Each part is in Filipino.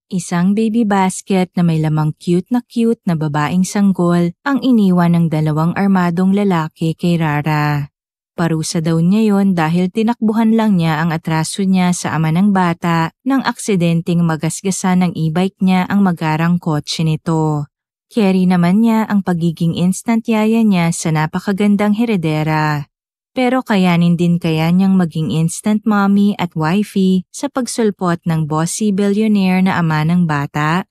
Isang baby basket na may lamang cute na babaeng sanggol ang iniwan ng dalawang armadong lalaki kay Rara. Parusa daw niya yon dahil tinakbuhan lang niya ang atraso niya sa ama ng bata nang aksidenteng magasgasan ng e-bike niya ang magarang kotse nito. Carry naman niya ang pagiging instant yaya niya sa napakagandang heredera. Pero kayanin din kaya niyang maging instant mommy at wifey sa pagsulpot ng bossy billionaire na ama ng bata?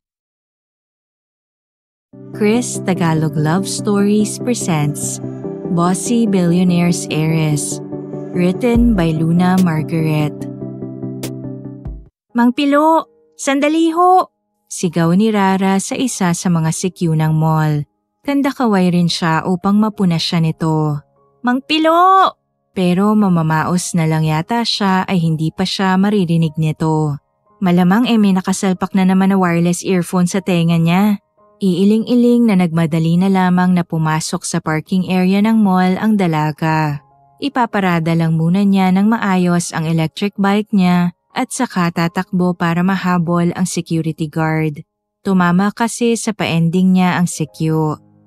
Chris Tagalog Love Stories presents Bossy Billionaire's Heiress, written by Luna Margaret. Mang Pilo, sandali ho! Sigaw ni Rara sa isa sa mga CQ ng mall. Kandakaway rin siya upang mapuna siya nito. Mang Pilo! Pero mamamaos na lang yata siya ay hindi pa siya maririnig nito. Malamang may nakasalpak na naman na wireless earphone sa tenga niya. Iiling-iling na nagmadali na lamang na pumasok sa parking area ng mall ang dalaga. Ipaparada lang muna niya ng maayos ang electric bike niya at saka tatakbo para mahabol ang security guard. Tumama kasi sa pa-ending niya ang CQ.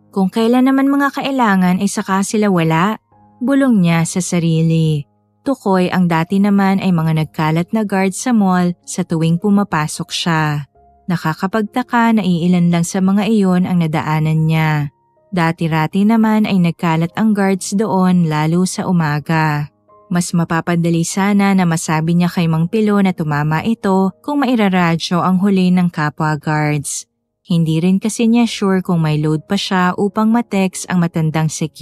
Kung kailan naman mga kailangan ay saka sila wala. Bulong niya sa sarili. Tukoy ang dati naman ay mga nagkalat na guard sa mall sa tuwing pumapasok siya. Nakakapagtaka na iilan lang sa mga iyon ang nadaanan niya. Dati-rati naman ay nagkalat ang guards doon lalo sa umaga. Mas mapapadali sana na masabi niya kay Mang Pilo na tumama ito kung mairaradyo ang huli ng kapwa guards. Hindi rin kasi niya sure kung may load pa siya upang matext ang matandang CQ.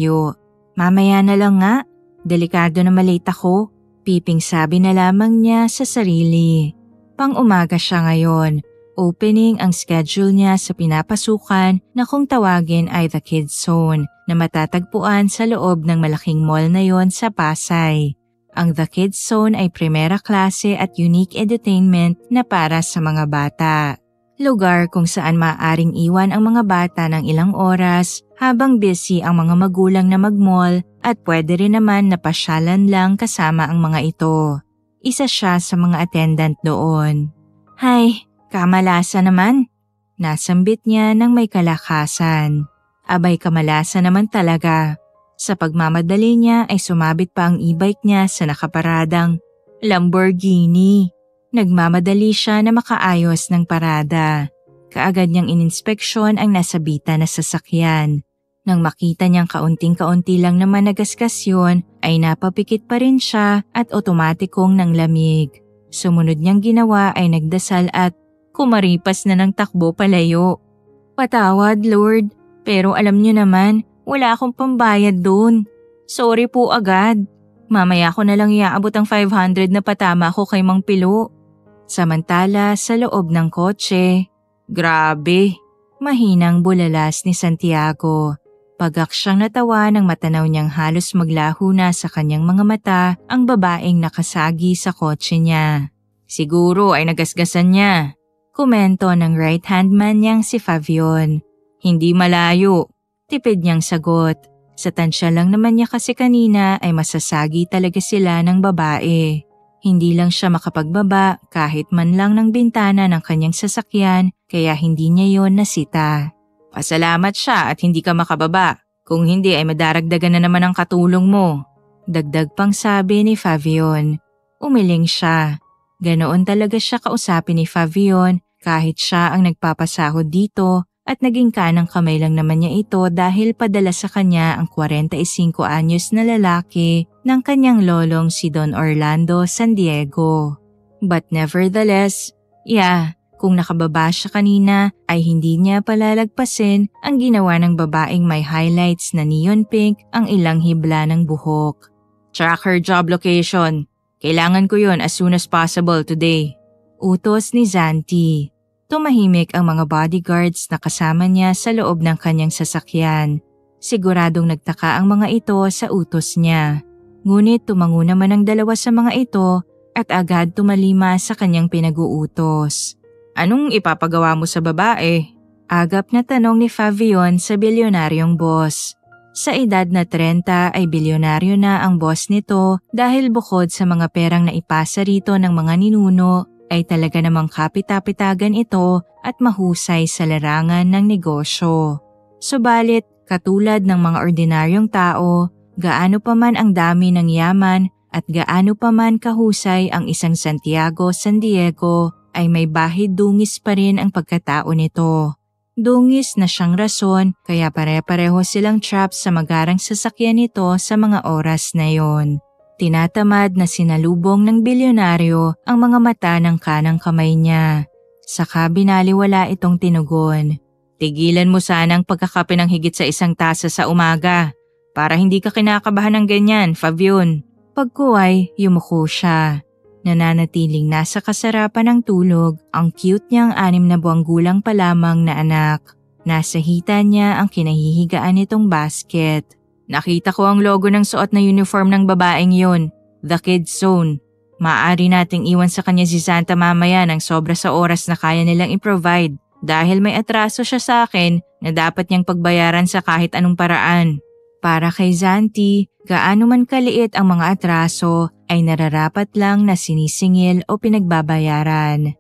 Mamaya na lang nga, delikado na malate ako, piping sabi na lamang niya sa sarili. Pang-umaga siya ngayon, opening ang schedule niya sa pinapasukan na kung tawagin ay The Kids Zone na matatagpuan sa loob ng malaking mall na yon sa Pasay. Ang The Kids Zone ay primera klase at unique entertainment na para sa mga bata. Lugar kung saan maaaring iwan ang mga bata ng ilang oras habang busy ang mga magulang na mag-mall at pwede rin naman na pasyalan lang kasama ang mga ito. Isa siya sa mga attendant doon. Hay, kamalasa naman. Nasambit niya ng may kalakasan. Abay kamalasa naman talaga. Sa pagmamadali niya ay sumabit pa ang e-bike niya sa nakaparadang Lamborghini. Nagmamadali siya na makaayos ng parada. Kaagad niyang ininspeksyon ang nasabitan na sasakyan. Nang makita niyang kaunting-kaunti lang naman nagasgas yun, ay napapikit pa rin siya at otomatikong nanglamig. Sumunod niyang ginawa ay nagdasal at kumaripas na ng takbo palayo. Patawad, Lord, pero alam niyo naman, wala akong pambayad doon. Sorry po agad. Mamaya ko na lang iaabot ang 500 na patama ko kay Mang Pilo. Samantala sa loob ng kotse, grabe, mahinang bulalas ni Santiago. Pagak siyang natawa nang matanaw niyang halos maglaho na sa kanyang mga mata ang babaeng nakasagi sa kotse niya. Siguro ay nagasgasan niya. Komento ng right-hand man niyang si Favion. Hindi malayo, tipid niyang sagot. Sa tansya lang naman niya kasi kanina ay masasagi talaga sila ng babae. Hindi lang siya makapagbaba kahit man lang ng bintana ng kanyang sasakyan kaya hindi niya yon nasita. Pasalamat siya at hindi ka makababa. Kung hindi ay madaragdagan na naman ang katulong mo. Dagdag pang sabi ni Favion. Umiling siya. Ganoon talaga siya kausapin ni Favion kahit siya ang nagpapasahod dito at naging kanang kamay lang naman niya ito dahil padala sa kanya ang 45 anyos na lalaki ng kanyang lolong si Don Orlando San Diego. But nevertheless, kung nakababa siya kanina ay hindi niya palalagpasin ang ginawa ng babaeng may highlights na neon pink ang ilang hibla ng buhok. Tracker job location. Kailangan ko yon as soon as possible today. Utos ni Zanti. Tumahimik ang mga bodyguards na kasama niya sa loob ng kanyang sasakyan. Siguradong nagtaka ang mga ito sa utos niya. Ngunit tumango naman ang dalawa sa mga ito at agad tumalima sa kanyang pinag-uutos. Anong ipapagawa mo sa babae? Agap na tanong ni Favion sa bilyonaryong boss. Sa edad na 30 ay bilyonaryo na ang boss nito dahil bukod sa mga perang na ipasa rito ng mga ninuno, ay talaga namang kapit-apitagan ito at mahusay sa larangan ng negosyo. Subalit, katulad ng mga ordinaryong tao, gaano pa man ang dami ng yaman at gaano pa man kahusay ang isang Santiago San Diego ay may bahid dungis pa rin ang pagkatao nito. Dungis na siyang rason kaya pare-pareho silang trap sa magarang sasakyan nito sa mga oras na yon. Tinatamad na sinalubong ng bilyonaryo ang mga mata ng kanang kamay niya. Saka binaliwala itong tinugon. Tigilan mo sana ang pagkakape ng higit sa isang tasa sa umaga para hindi ka kinakabahan ng ganyan, Fabian. Pagkuway, yumuko siya. Nananatiling nasa kasarapan ng tulog ang cute niyang 6 na buwang gulang pa lamang na anak. Nasa hita niya ang kinahihigaan nitong basket. Nakita ko ang logo ng suot na uniform ng babaeng yun, The Kids Zone. Maaari nating iwan sa kanya si Santa mamaya ng sobra sa oras na kaya nilang i-provide dahil may atraso siya sa akin na dapat niyang pagbayaran sa kahit anong paraan. Para kay Zanti, gaano man kaliit ang mga atraso ay nararapat lang na sinisingil o pinagbabayaran.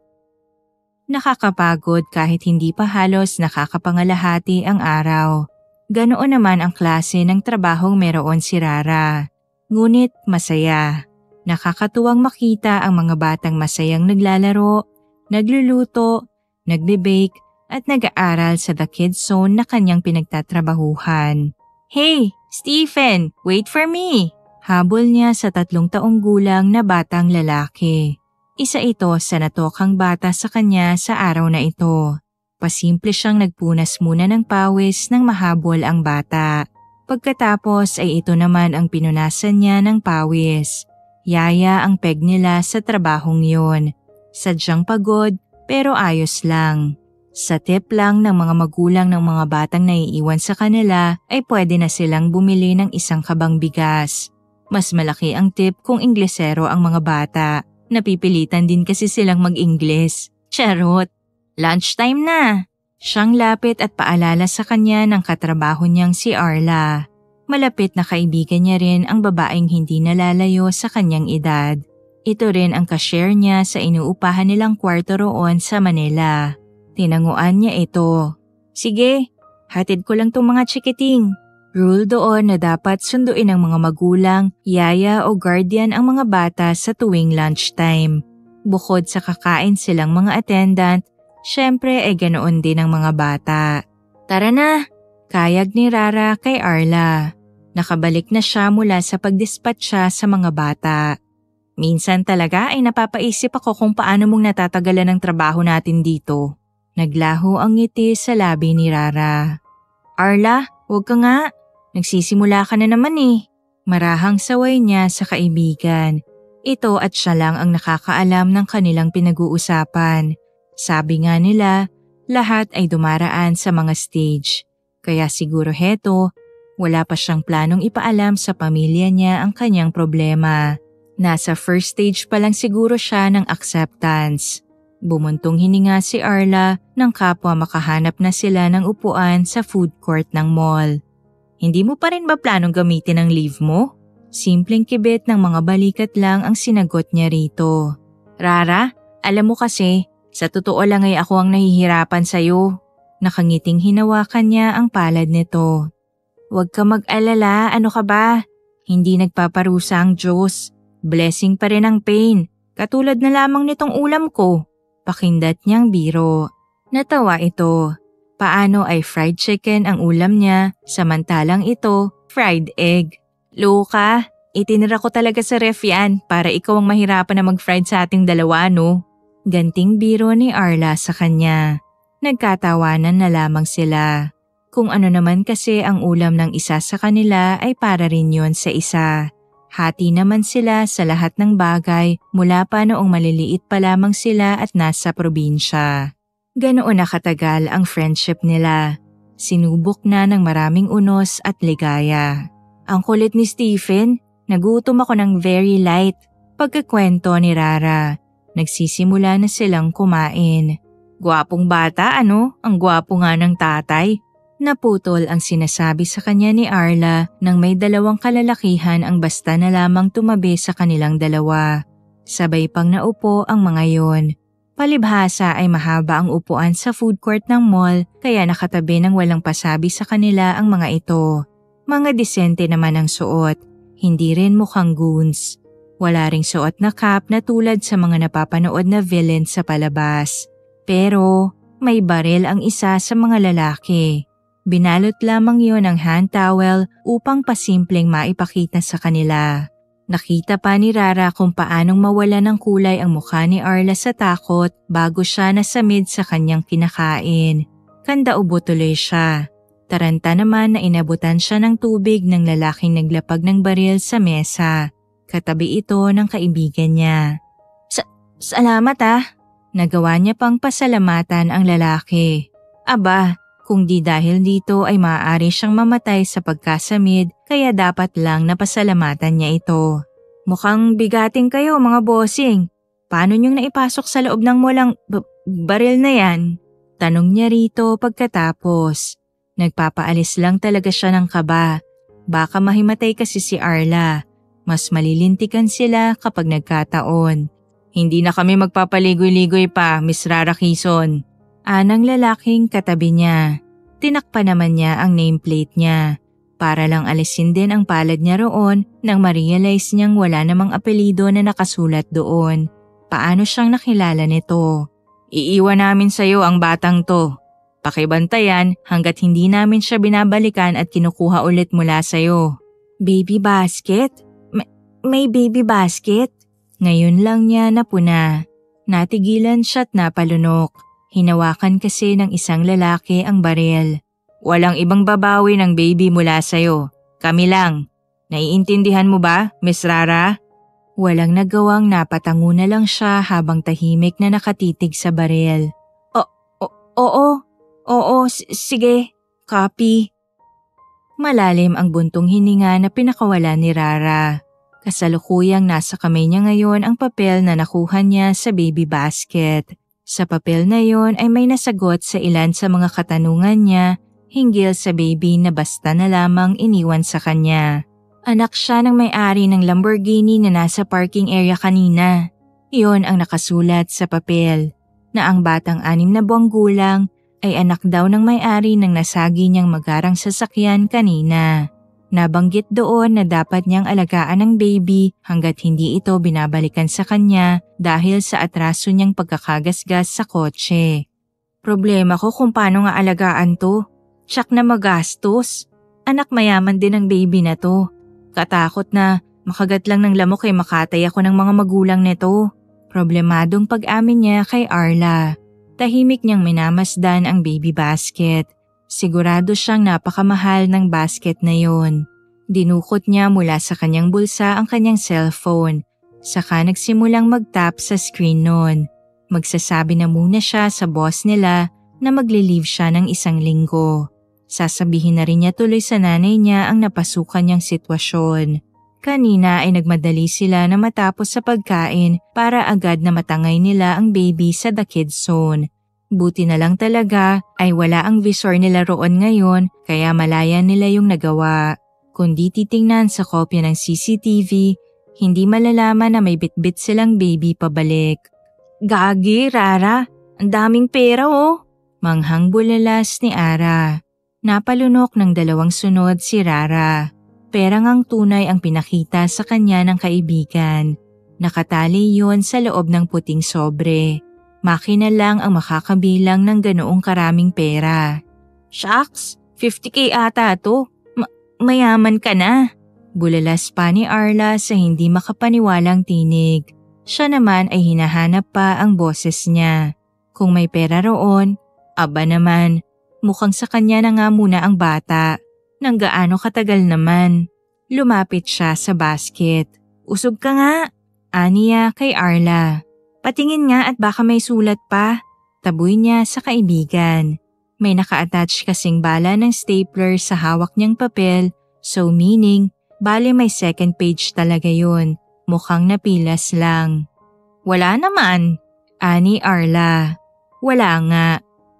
Nakakapagod kahit hindi pa halos nakakapangalahati ang araw. Ganoon naman ang klase ng trabahong meron si Rara. Ngunit masaya. Nakakatuwang makita ang mga batang masayang naglalaro, nagluluto, nagbe-bake at nag-aaral sa The Kids Zone na kanyang pinagtatrabahuhan. Hey, Stephen, wait for me! Habol niya sa 3 taong gulang na batang lalaki. Isa ito sa natokang bata sa kanya sa araw na ito. Pasimple siyang nagpunas muna ng pawis nang mahabol ang bata. Pagkatapos ay ito naman ang pinunasan niya ng pawis. Yaya ang peg nila sa trabahong yun. Sadyang pagod pero ayos lang. Sa tip lang ng mga magulang ng mga batang naiiwan sa kanila ay pwede na silang bumili ng 1 kabang bigas. Mas malaki ang tip kung Inglesero ang mga bata. Napipilitan din kasi silang mag-Ingles. Charot! Lunchtime na! Siyang lapit at paalala sa kanya ng katrabaho niyang si Arla. Malapit na kaibigan niya rin ang babaeng hindi nalalayo sa kanyang edad. Ito rin ang cashier niya sa inuupahan nilang kwarto roon sa Manila. Tinanguan niya ito. Sige, hatid ko lang tong mga chikiting. Rule doon na dapat sunduin ng mga magulang, yaya o guardian ang mga bata sa tuwing lunchtime. Bukod sa kakain silang mga attendant, syempre ay ganoon din ang mga bata. Tara na! Kayag ni Rara kay Arla. Nakabalik na siya mula sa pagdispatcha sa mga bata. Minsan talaga ay napapaisip ako kung paano mong natatagalan ang trabaho natin dito. Naglaho ang ngiti sa labi ni Rara. Arla, huwag ka nga. Nagsisimula ka na naman eh. Marahang saway niya sa kaibigan. Ito at siya lang ang nakakaalam ng kanilang pinag-uusapan. Sabi nga nila, lahat ay dumaraan sa mga stage. Kaya siguro heto, wala pa siyang planong ipaalam sa pamilya niya ang kanyang problema. Nasa first stage pa lang siguro siya ng acceptance. Bumuntong hininga si Arla nang kapwa makahanap na sila ng upuan sa food court ng mall. Hindi mo pa rin ba planong gamitin ang leave mo? Simpleng kibit ng mga balikat lang ang sinagot niya rito. Rara, alam mo kasi, sa totoo lang ay ako ang nahihirapan sa'yo. Nakangiting hinawakan niya ang palad nito. Huwag ka mag-alala, ano ka ba? Hindi nagpaparusa ang Diyos. Blessing pa rin ang pain, katulad na lamang nitong ulam ko. Pakindat niyang biro. Natawa ito. Paano ay fried chicken ang ulam niya, samantalang ito, fried egg. Loka, itinira ko talaga sa ref yan para ikaw ang mahirapan na mag-fried sa ating dalawa, no? Ganting biro ni Arla sa kanya. Nagkatawanan na lamang sila. Kung ano naman kasi ang ulam ng isa sa kanila ay para rin yun sa isa. Hati naman sila sa lahat ng bagay mula pa noong maliliit pa lamang sila at nasa probinsya. Ganoon na katagal ang friendship nila. Sinubok na ng maraming unos at ligaya. Ang kulit ni Stephen, nagutom ako ng very light. Pagkakwento ni Rara, nagsisimula na silang kumain. Gwapong bata ano? Ang gwapo nga ng tatay. Naputol ang sinasabi sa kanya ni Arla nang may 2 kalalakihan ang basta na lamang tumabi sa kanilang dalawa. Sabay pang naupo ang mga yon. Palibhasa ay mahaba ang upuan sa food court ng mall kaya nakatabi ng walang pasabi sa kanila ang mga ito. Mga disente naman ang suot, hindi rin mukhang goons. Wala ring suot na cap na tulad sa mga napapanood na villain sa palabas. Pero may baril ang isa sa mga lalaki. Binalot lamang yon ng hand towel upang pasimpleng maipakita sa kanila. Nakita pa ni Rara kung paanong mawala ng kulay ang mukha ni Arla sa takot bago siya nasamid sa kanyang kinakain. Kandaubo tuloy siya. Taranta naman na inabutan siya ng tubig ng lalaking naglapag ng baril sa mesa. Katabi ito ng kaibigan niya. Salamat ah. Nagawa niya pang pasalamatan ang lalaki. Aba, kung di dahil dito ay maaari siyang mamatay sa pagkasamid kaya dapat lang napasalamatan niya ito. Mukhang bigating kayo mga bossing. Paano niyong naipasok sa loob ng molang baril na yan? Tanong niya rito pagkatapos. Nagpapaalis lang talaga siya ng kaba. Baka mahimatay kasi si Arla. Mas malilintikan sila kapag nagkataon. Hindi na kami magpapaligoy-ligoy pa, Miss Rara Quezon. Anang lalaking katabi niya. Tinakpa naman niya ang nameplate niya. Para lang alisin din ang palad niya roon nang ma-realize niyang wala namang apelido na nakasulat doon. Paano siyang nakilala nito? Iiwan namin sa'yo ang batang to. Pakibantayan hanggat hindi namin siya binabalikan at kinukuha ulit mula sa'yo. Baby basket? May baby basket? Ngayon lang niya napuna. Natigilan siya't napalunok. Hinawakan kasi ng isang lalaki ang baril. Walang ibang babawi ng baby mula sa'yo. Kami lang. Naiintindihan mo ba, Miss Rara? Walang nagawang napatango na lang siya habang tahimik na nakatitig sa baril. Oo, sige. Copy. Malalim ang buntong hininga na pinakawala ni Rara. Kasalukuyang nasa kamay niya ngayon ang papel na nakuha niya sa baby basket. Sa papel na yon ay may nasagot sa ilan sa mga katanungan niya hinggil sa baby na basta na lamang iniwan sa kanya. Anak siya ng may-ari ng Lamborghini na nasa parking area kanina. Iyon ang nakasulat sa papel, na ang batang 6 na buwang gulang ay anak daw ng may-ari ng nasagi niyang magarang sasakyan kanina. Nabanggit doon na dapat niyang alagaan ang baby hanggat hindi ito binabalikan sa kanya dahil sa atraso niyang pagkakagasgas sa kotse. Problema ko kung paano nga alagaan to. Tsak na magastos. Anak mayaman din ang baby na to. Katakot na makagat lang ng lamok ay makatay ako ng mga magulang nito. Problemadong pag-amin niya kay Arla. Tahimik niyang minamasdan ang baby basket. Sigurado siyang napakamahal ng basket na yon. Dinukot niya mula sa kanyang bulsa ang kanyang cellphone. Saka nagsimulang mag-tap sa screen nun. Magsasabi na muna siya sa boss nila na magli-leave siya ng 1 linggo. Sasabihin na rin niya tuloy sa nanay niya ang napasukan niyang sitwasyon. Kanina ay nagmadali sila na matapos sa pagkain para agad na matangay nila ang baby sa the kids zone. Buti na lang talaga ay wala ang visor nila roon ngayon kaya malaya nila yung nagawa. Kundi titingnan sa kopya ng CCTV, hindi malalaman na may bitbit silang baby pabalik. Gagi, Rara, ang daming pera oh. Manghang bulalas ni Ara. Napalunok ng 2 sunod si Rara. Perang ang tunay ang pinakita sa kanya ng kaibigan. Nakatali yon sa loob ng puting sobre. Makina lang ang makakabilang ng ganoong karaming pera. Shucks, 50K ata to. Mayaman ka na. Bulalas pa ni Arla sa hindi makapaniwalang tinig. Siya naman ay hinahanap pa ang boses niya. Kung may pera roon, aba naman, mukhang sa kanya na nga muna ang bata. Nang gaano katagal naman. Lumapit siya sa basket. Usog ka nga, aniya kay Arla. Patingin nga at baka may sulat pa. Taboy niya sa kaibigan. May naka-attach kasing bala ng stapler sa hawak niyang papel, so meaning, bale may second page talaga yun. Mukhang napilas lang. Wala naman, ani Arla. Wala nga.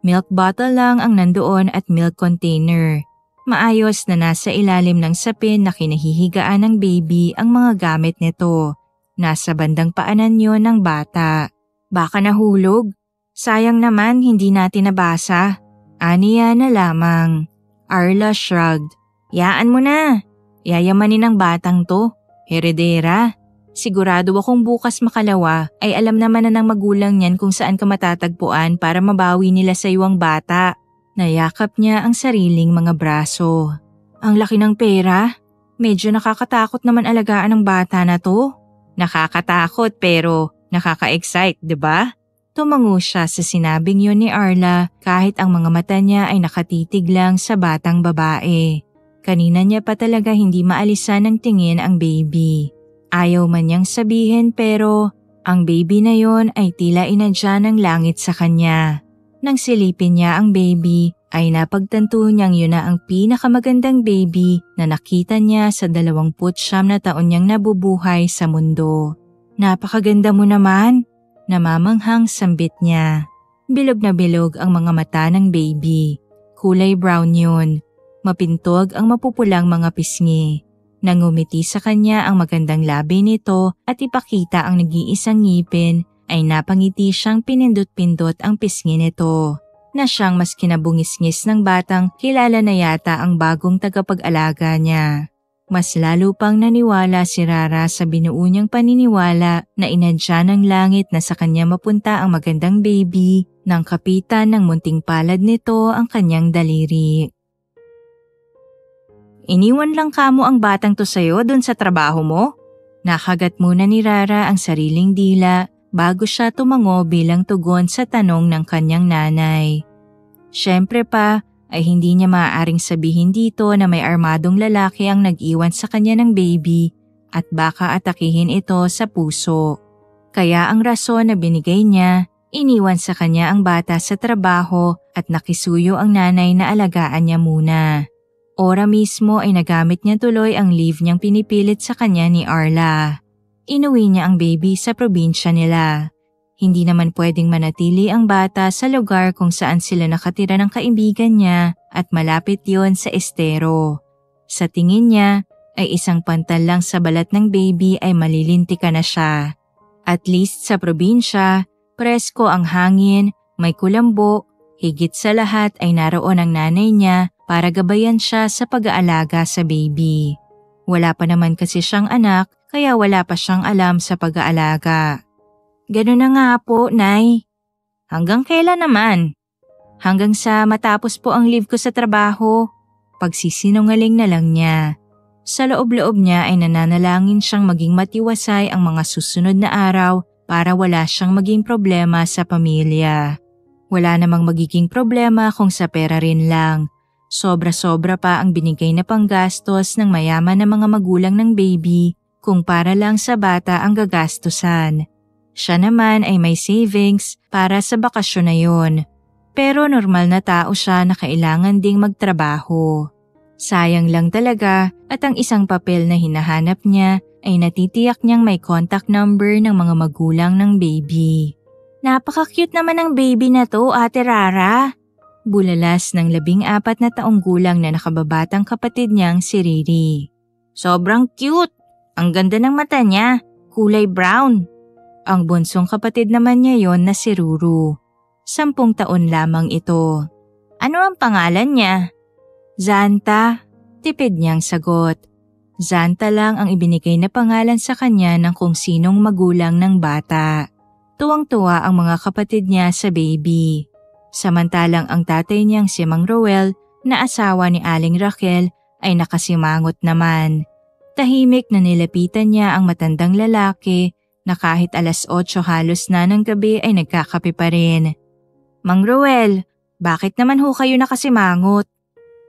Milk bottle lang ang nandoon at milk container. Maayos na nasa ilalim ng sapin na kinahihigaan ng baby ang mga gamit nito. Nasa bandang paanan yon ng bata. Baka nahulog. Sayang naman hindi natin nabasa. Aniya na lamang. Arla shrugged. Yaan mo na. Yayamanin ng batang to. Heredera. Sigurado akong bukas makalawa ay alam naman na ng magulang niyan kung saan ka matatagpuan para mabawi nila sa iwang bata. Nayakap niya ang sariling mga braso. Ang laki ng pera. Medyo nakakatakot naman alagaan ng bata na to. Nakakatakot pero nakaka-excite, diba? Tumango siya sa sinabing yun ni Arla kahit ang mga mata niya ay nakatitig lang sa batang babae. Kanina niya pa talaga hindi maalisan ng tingin ang baby. Ayaw man niyang sabihin pero ang baby na yon ay tila inadya ng langit sa kanya. Nang silipin niya ang baby ay napagtanto niyang yun na ang pinakamagandang baby na nakita niya sa 29 na taon niyang nabubuhay sa mundo. Napakaganda mo naman, namamanghang sambit niya. Bilog na bilog ang mga mata ng baby. Kulay brown yun. Mapintog ang mapupulang mga pisngi. Nangumiti sa kanya ang magandang labi nito at ipakita ang nag-iisang ngipin ay napangiti siyang pinindot-pindot ang pisngi nito na siyang mas kinabungis-ngis ng batang kilala na yata ang bagong tagapag-alaga niya. Mas lalo pang naniwala si Rara sa binuo niyang paniniwala na inadya ng langit na sa kanya mapunta ang magandang baby nang kapitan ng munting palad nito ang kanyang daliri. Iniwan lang kamo ang batang to sayo doon sa trabaho mo? Nakagat muna ni Rara ang sariling dila bago siya tumango bilang tugon sa tanong ng kanyang nanay. Siyempre pa ay hindi niya maaaring sabihin dito na may armadong lalaki ang nag-iwan sa kanya ng baby at baka atakihin ito sa puso. Kaya ang rason na binigay niya, iniwan sa kanya ang bata sa trabaho at nakisuyo ang nanay na alagaan niya muna. Ora mismo ay nagamit niya tuloy ang leave niyang pinipilit sa kanya ni Arla. Inuwi niya ang baby sa probinsya nila. Hindi naman pwedeng manatili ang bata sa lugar kung saan sila nakatira ng kaibigan niya at malapit yon sa estero. Sa tingin niya ay isang pantal lang sa balat ng baby ay malilintika na siya. At least sa probinsya, presko ang hangin, may kulambo, higit sa lahat ay naroon ang nanay niya para gabayan siya sa pag-aalaga sa baby. Wala pa naman kasi siyang anak kaya wala pa siyang alam sa pag-aalaga. Ganun na nga po, Nay. Hanggang kailan naman? Hanggang sa matapos po ang leave ko sa trabaho. Pagsisinungaling na lang niya. Sa loob-loob niya ay nananalangin siyang maging matiwasay ang mga susunod na araw para wala siyang maging problema sa pamilya. Wala namang magiging problema kung sa pera rin lang. Sobra-sobra pa ang binigay na panggastos ng mayaman na mga magulang ng baby kung para lang sa bata ang gagastusan. Siya naman ay may savings para sa bakasyon na yon. Pero normal na tao siya na kailangan ding magtrabaho. Sayang lang talaga at ang isang papel na hinahanap niya ay natitiyak niyang may contact number ng mga magulang ng baby. Napaka-cute naman ng baby na to, Ate Rara. Bulalas ng 14 na taong gulang na nakababatang kapatid niyang si Riri. Sobrang cute! Ang ganda ng mata niya, kulay brown. Ang bunsong kapatid naman niya yon na si Ruru. 10 taon lamang ito. Ano ang pangalan niya? Zanta, tipid niyang sagot. Zanta lang ang ibinigay na pangalan sa kanya ng kung sinong magulang ng bata. Tuwang-tuwa ang mga kapatid niya sa baby. Samantalang ang tatay niyang si Mang Roel na asawa ni Aling Raquel ay nakasimangot naman. Tahimik na nilapitan niya ang matandang lalaki na kahit 8:00 halos na ng gabi ay nagkakape pa rin. Mang Roel, bakit naman ho kayo nakasimangot?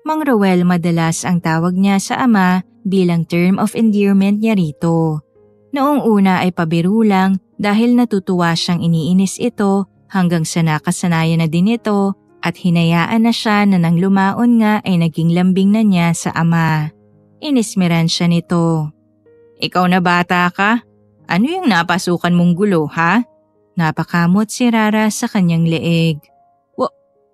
Mang Roel madalas ang tawag niya sa ama bilang term of endearment niya rito. Noong una ay pabiro lang dahil natutuwa siyang iniinis ito hanggang sa nakasanayan na din ito at hinayaan na siya na nang lumaon nga ay naging lambing na niya sa ama. Inismeran siya nito. Ikaw na bata ka? Ano yung napasukan mong gulo, ha? Napakamot si Rara sa kanyang leeg.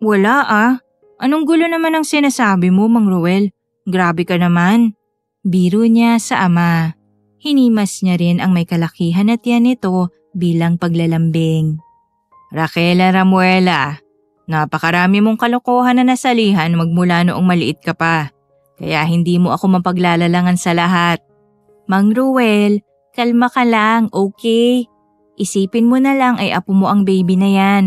Wala ah. Anong gulo naman ang sinasabi mo, Mang Roel? Grabe ka naman. Biro niya sa ama. Hinimas niya rin ang may kalakihan na tiyan nito bilang paglalambing. Raquela Ramuela, napakarami mong kalokohan na nasalihan magmula noong maliit ka pa. Kaya hindi mo ako mapaglalalangan sa lahat. Mang Ruel, kalma ka lang, okay? Isipin mo na lang ay apo mo ang baby na yan.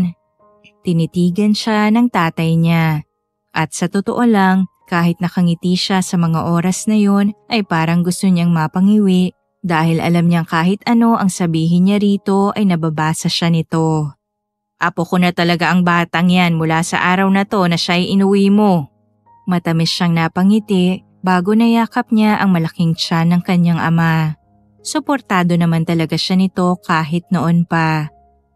Tinitigan siya ng tatay niya. At sa totoo lang, kahit nakangiti siya sa mga oras na yon ay parang gusto niyang mapangiwi dahil alam niyang kahit ano ang sabihin niya rito ay nababasa siya nito. Apo ko na talaga ang batang yan mula sa araw na to na siya'y inuwi mo. Matamis siyang napangiti bago nayakap niya ang malaking tiyan ng kanyang ama. Suportado naman talaga siya nito kahit noon pa.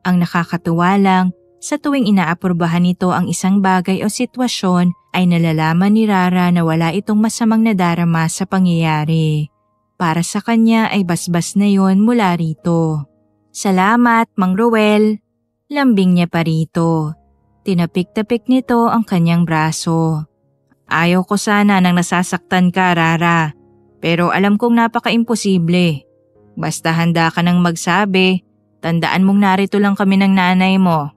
Ang nakakatuwa lang, sa tuwing inaaprubahan nito ang isang bagay o sitwasyon ay nalalaman ni Rara na wala itong masamang nadarama sa pangyayari. Para sa kanya ay basbas na yon mula rito. Salamat, Mang Ruel. Lambing niya pa rito. Tinapik-tapik nito ang kanyang braso. Ayaw ko sana nang nasasaktan ka, Rara. Pero alam kong napaka-imposible. Basta handa ka nang magsabi, tandaan mong narito lang kami ng nanay mo.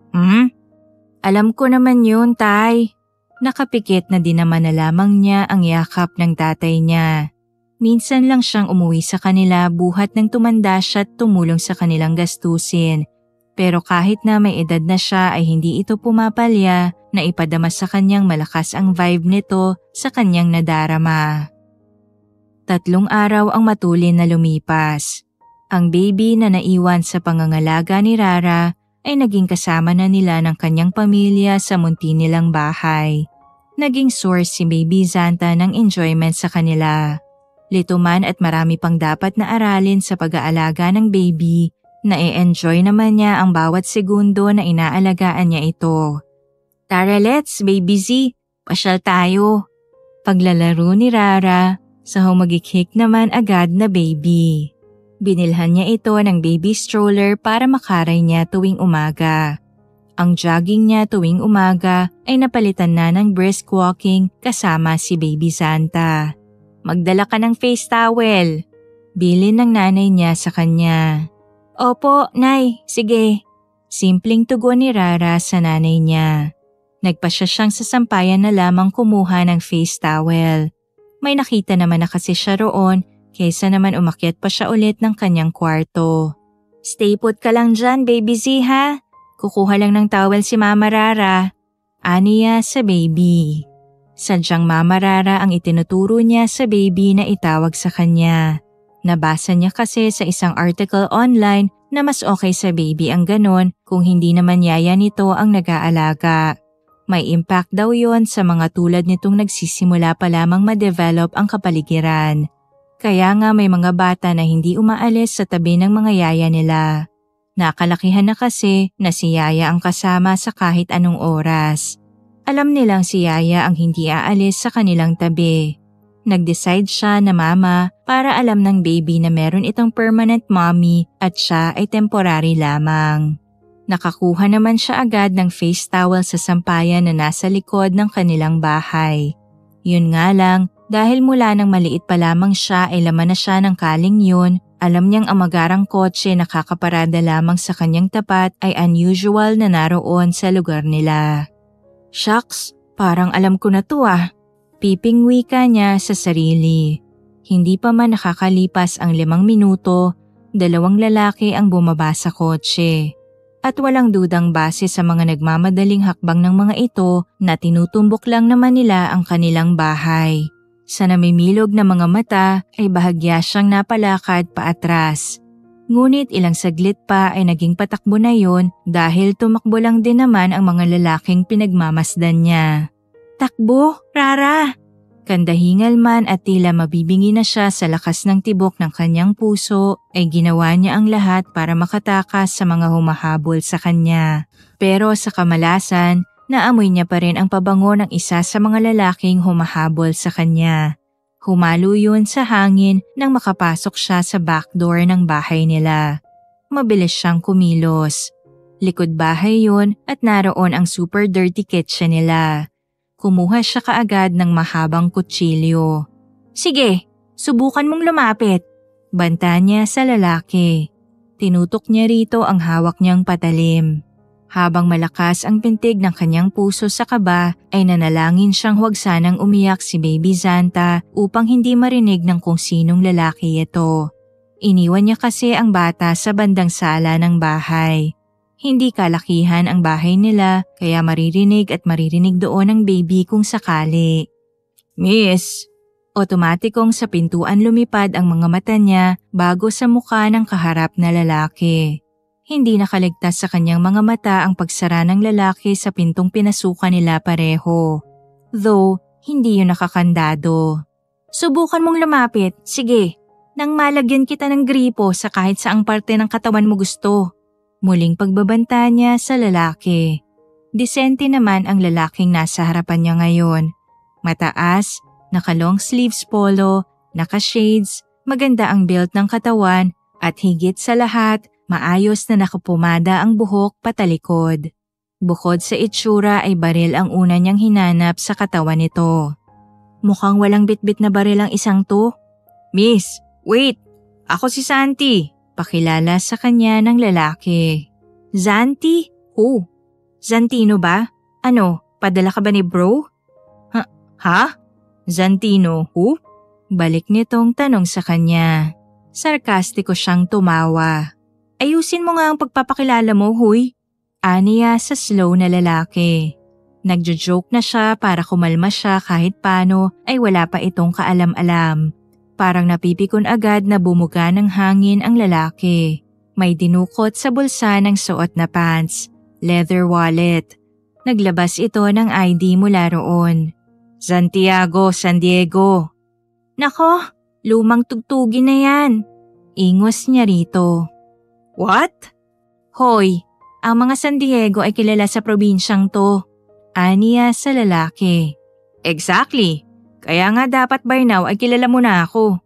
Alam ko naman yun, Tay. Nakapikit na din naman na lamang niya ang yakap ng tatay niya. Minsan lang siyang umuwi sa kanila buhat ng tumanda siya at tumulong sa kanilang gastusin. Pero kahit na may edad na siya ay hindi ito pumapalya na ipadama sa kanyang malakas ang vibe nito sa kanyang nadarama. 3 araw ang matulin na lumipas. Ang baby na naiwan sa pangangalaga ni Rara ay naging kasama na nila ng kanyang pamilya sa munti nilang bahay. Naging source si Baby Zanta ng enjoyment sa kanila. Lito man at marami pang dapat na aralin sa pag-aalaga ng baby, na-enjoy naman niya ang bawat segundo na inaalagaan niya ito. Tara let's, Baby Z, pasyal tayo. Paglalaro ni Rara, sa humagikik naman agad na baby. Binilhan niya ito ng baby stroller para makaray niya tuwing umaga. Ang jogging niya tuwing umaga ay napalitan na ng brisk walking kasama si Baby Zanta. Magdala ka ng face towel. Bilin ng nanay niya sa kanya. Opo, Nay, sige. Simpleng tugon ni Rara sa nanay niya. Nagpasya siyang sa sampayan na lamang kumuha ng face towel. May nakita naman na kasi siya roon kaysa naman umakyat pa siya ulit ng kanyang kwarto. Stay put ka lang dyan, Baby Z ha. Kukuha lang ng towel si Mama Rara. Aniya sa baby. Sadyang Mama Rara ang itinuturo niya sa baby na itawag sa kanya. Nabasa niya kasi sa isang article online na mas okay sa baby ang ganon kung hindi naman yaya nito ang nag-aalaga. May impact daw yon sa mga tulad nitong nagsisimula pa lamang ma-develop ang kapaligiran. Kaya nga may mga bata na hindi umaalis sa tabi ng mga yaya nila. Nakalakihan na kasi na si yaya ang kasama sa kahit anong oras. Alam nilang si yaya ang hindi aalis sa kanilang tabi. Nag-decide siya na mama para alam ng baby na meron itong permanent mommy at siya ay temporary lamang. Nakakuha naman siya agad ng face towel sa sampayan na nasa likod ng kanilang bahay. Yun nga lang, dahil mula nang maliit pa lamang siya ay laman na siya ng kaling yun, alam niyang ang magarang kotse na kakaparada lamang sa kanyang tapat ay unusual na naroon sa lugar nila. Shucks, parang alam ko na to ah. Pipingwi ka niya sa sarili. Hindi pa man nakakalipas ang 5 minuto, 2 lalaki ang bumaba sa kotse. At walang dudang base sa mga nagmamadaling hakbang ng mga ito na tinutumbok lang naman nila ang kanilang bahay. Sa namimilog na mga mata ay bahagya siyang napalakad paatras. Ngunit ilang saglit pa ay naging patakbo na yon dahil tumakbo lang din naman ang mga lalaking pinagmamasdan niya. Takbo, Rara! Kandahingal man at tila mabibingi na siya sa lakas ng tibok ng kanyang puso ay ginawa niya ang lahat para makatakas sa mga humahabol sa kanya. Pero sa kamalasan, naamoy niya pa rin ang pabango ng isa sa mga lalaking humahabol sa kanya. Humalo yun sa hangin nang makapasok siya sa backdoor ng bahay nila. Mabilis siyang kumilos. Likod bahay yun at naroon ang super dirty kitchen nila. Kumuha siya kaagad ng mahabang kutsilyo. Sige, subukan mong lumapit. Banta niya sa lalaki. Tinutok niya rito ang hawak niyang patalim. Habang malakas ang pintig ng kanyang puso sa kaba ay nanalangin siyang huwag sanang umiyak si Baby Zanta upang hindi marinig ng kung sinong lalaki ito. Iniwan niya kasi ang bata sa bandang sala ng bahay. Hindi kalakihan ang bahay nila kaya maririnig doon ang baby kung sakali. Miss! Otomatikong sa pintuan lumipad ang mga mata niya bago sa mukha ng kaharap na lalaki. Hindi nakaligtas sa kanyang mga mata ang pagsara ng lalaki sa pintong pinasukan nila pareho. Though, hindi yun nakakandado. Subukan mong lumapit, sige. Nang malagyan kita ng gripo sa kahit saang parte ng katawan mo gusto. Muling pagbabanta niya sa lalaki. Disente naman ang lalaking nasa harapan niya ngayon. Mataas, naka-long sleeves polo, naka-shades, maganda ang build ng katawan at higit sa lahat, maayos na nakapumada ang buhok patalikod. Bukod sa itsura ay baril ang una niyang hinanap sa katawan nito. Mukhang walang bitbit na baril ang isang to. Miss, wait! Ako si Santi. Pakilala sa kanya ng lalaki. Zanti? Who? Zantino ba? Ano, padala ka ba ni bro? Ha? Zantino, who? Balik nitong tanong sa kanya. Sarkastiko siyang tumawa. Ayusin mo nga ang pagpapakilala mo, huy. Aniya sa slow na lalaki. Nagjo-joke na siya para kumalma siya kahit paano ay wala pa itong kaalam-alam. Parang napipikon agad na bumuga ng hangin ang lalaki. May dinukot sa bulsa ng suot na pants, leather wallet. Naglabas ito ng ID mula roon. Santiago, San Diego. Nako, lumang tugtugin na yan. Ingos niya rito. What? Hoy, ang mga San Diego ay kilala sa probinsyang to. Aniya sa lalaki. Exactly. Kaya nga dapat by now ay kilala mo na ako.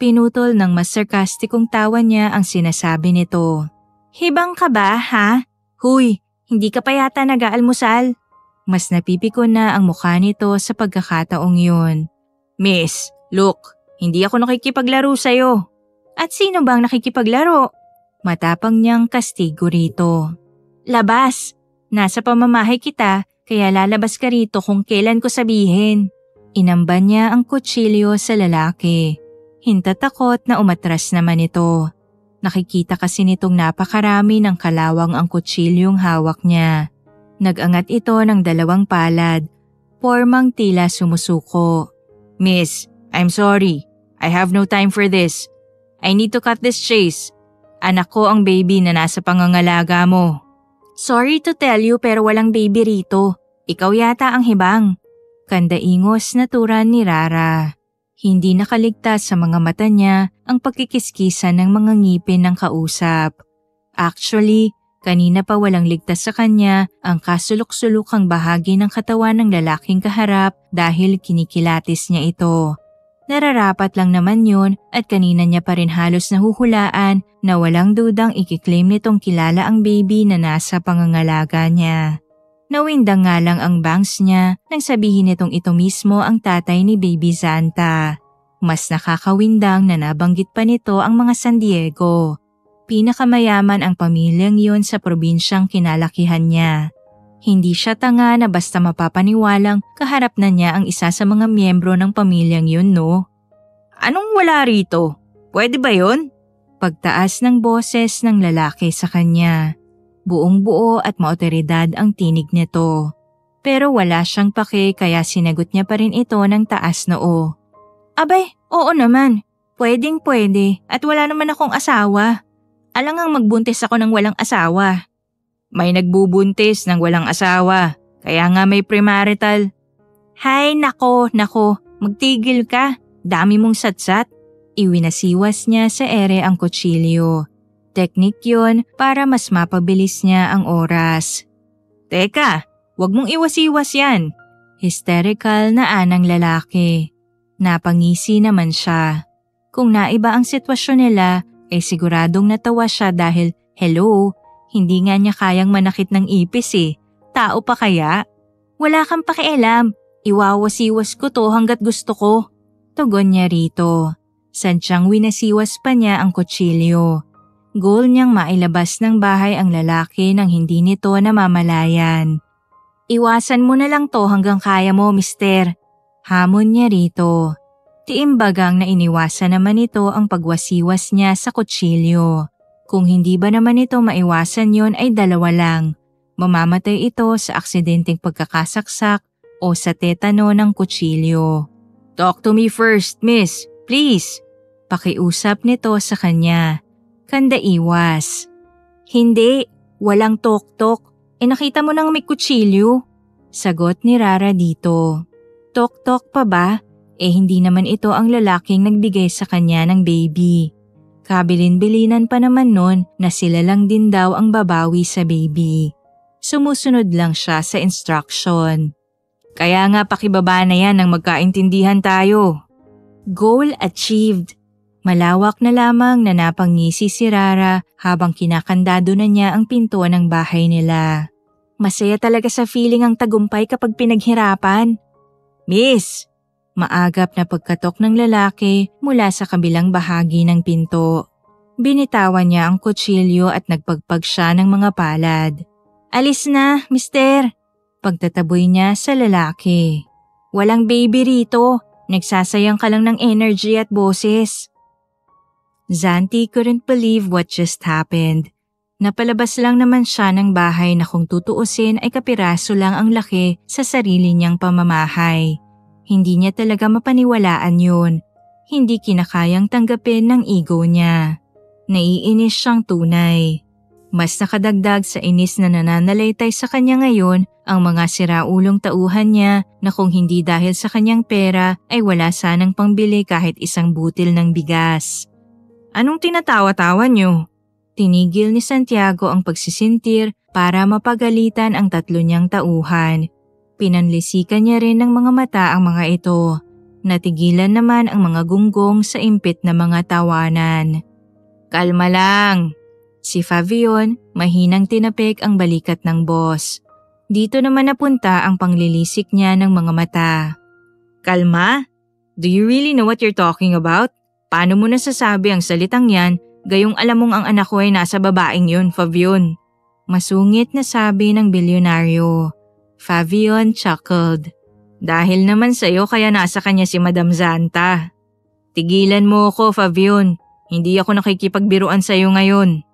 Pinutol ng mas sarkastikong tawa niya ang sinasabi nito. Hibang ka ba, ha? Huy, hindi ka pa yata nag-aalmusal. Mas napipikon na ang mukha nito sa pagkakataong yun. Miss, look, hindi ako nakikipaglaro sa'yo. At sino bang nakikipaglaro? Matapang niyang kastigo rito. Labas! Nasa pamamahay kita kaya lalabas ka rito kung kailan ko sabihin. Inamban niya ang kutsilyo sa lalaki. Hintatakot na umatras naman ito. Nakikita kasi nitong napakarami ng kalawang ang kutsilyong hawak niya. Nag-angat ito ng dalawang palad. Formang tila sumusuko. Miss, I'm sorry. I have no time for this. I need to cut this chase. Anak ko ang baby na nasa pangangalaga mo. Sorry to tell you pero walang baby rito. Ikaw yata ang hibang. Kandaingos na turan ni Rara. Hindi nakaligtas sa mga mata niya ang pagkikiskisan ng mga ngipin ng kausap. Actually, kanina pa walang ligtas sa kanya ang kasulok-sulukang bahagi ng katawan ng lalaking kaharap dahil kinikilatis niya ito. Nararapat lang naman yun at kanina niya pa rin halos nahuhulaan na walang dudang ikiklaim nitong kilala ang baby na nasa pangangalaga niya. Nawindang nga lang ang bangs niya nang sabihin nitong ito mismo ang tatay ni Baby Zanta. Mas nakakawindang na nabanggit pa nito ang mga San Diego. Pinakamayaman ang pamilyang yun sa probinsyang kinalakihan niya. Hindi siya tanga na basta mapapaniwalang kaharap na niya ang isa sa mga miyembro ng pamilyang yun, no? Anong wala rito? Pwede ba yun? Pagtaas ng boses ng lalaki sa kanya. Buong buo at maotoridad ang tinig nito. Pero wala siyang pake kaya sinagot niya pa rin ito ng taas noo. Abay, oo naman. Pwedeng pwede at wala naman akong asawa. Alangang magbuntis ako ng walang asawa. May nagbubuntis ng walang asawa, kaya nga may premarital. Hay nako, magtigil ka, dami mong satsat. Iwinasiwas niya sa ere ang kutsilyo. Teknik yun para mas mapabilis niya ang oras. Teka, wag mong iwas-iwas yan. Hysterical na anang lalaki. Napangisi naman siya. Kung naiba ang sitwasyon nila, ay siguradong natawa siya dahil hello, hindi nga niya kayang manakit ng ipis eh. Tao pa kaya? Wala kang pakialam. Iwawasiwas ko to hanggat gusto ko. Tugon niya rito. Sadyang winasiwas pa niya ang kutsilyo. Goal niyang mailabas ng bahay ang lalaki nang hindi nito namamalayan. Iwasan mo na lang to hanggang kaya mo, mister. Hamon niya rito. Tiimbagang na iniwasan naman ito ang pagwasiwas niya sa kutsilyo. Kung hindi ba naman ito maiwasan yon ay dalawa lang. Mamamatay ito sa aksidenteng pagkakasaksak o sa tetano ng kutsilyo. Talk to me first, miss. Please. Pakiusap nito sa kanya. Kanda iwas. Hindi, walang tok-tok. Nakita mo nang may kutsilyo. Sagot ni Rara dito. Tok-tok pa ba? Hindi naman ito ang lalaking nagbigay sa kanya ng baby. Kabilin-bilinan pa naman nun na sila lang din daw ang babawi sa baby. Sumusunod lang siya sa instruction. Kaya nga pakibaba na yan nang magkaintindihan tayo. Goal achieved. Malawak na lamang na napangisi si Rara habang kinakandado na niya ang pinto ng bahay nila. Masaya talaga sa feeling ang tagumpay kapag pinaghirapan. Miss! Maagap na pagkatok ng lalaki mula sa kabilang bahagi ng pinto. Binitawan niya ang kutsilyo at nagpagpag siya ng mga palad. Alis na, mister! Pagtataboy niya sa lalaki. Walang baby rito. Nagsasayang ka lang ng energy at boses. Zanti couldn't believe what just happened. Napalabas lang naman siya ng bahay na kung tutuusin ay kapiraso lang ang laki sa sarili niyang pamamahay. Hindi niya talaga mapaniwalaan yun. Hindi kinakayang tanggapin ng ego niya. Naiinis siyang tunay. Mas nakadagdag sa inis na nananalaytay sa kanya ngayon ang mga siraulong tauhan niya na kung hindi dahil sa kanyang pera ay wala sanang pangbili kahit isang butil ng bigas. Anong tinatawa-tawa niyo? Tinigil ni Santiago ang pagsisintir para mapagalitan ang tatlo niyang tauhan. Pinanlisikan niya rin ng mga mata ang mga ito. Natigilan naman ang mga gunggong sa impit na mga tawanan. Kalma lang. Si Fabian mahinang tinapik ang balikat ng boss. Dito naman napunta ang panglilisik niya ng mga mata. Kalma? Do you really know what you're talking about? Paano mo nasasabi ang salitang yan gayong alam mong ang anak ko ay nasa babaeng yun, Fabian? Masungit na sabi ng bilyonaryo. Fabian chuckled. Dahil naman sa'yo kaya nasa kanya si Madam Zanta. Tigilan mo ako, Fabian. Hindi ako nakikipagbiruan sa'yo ngayon.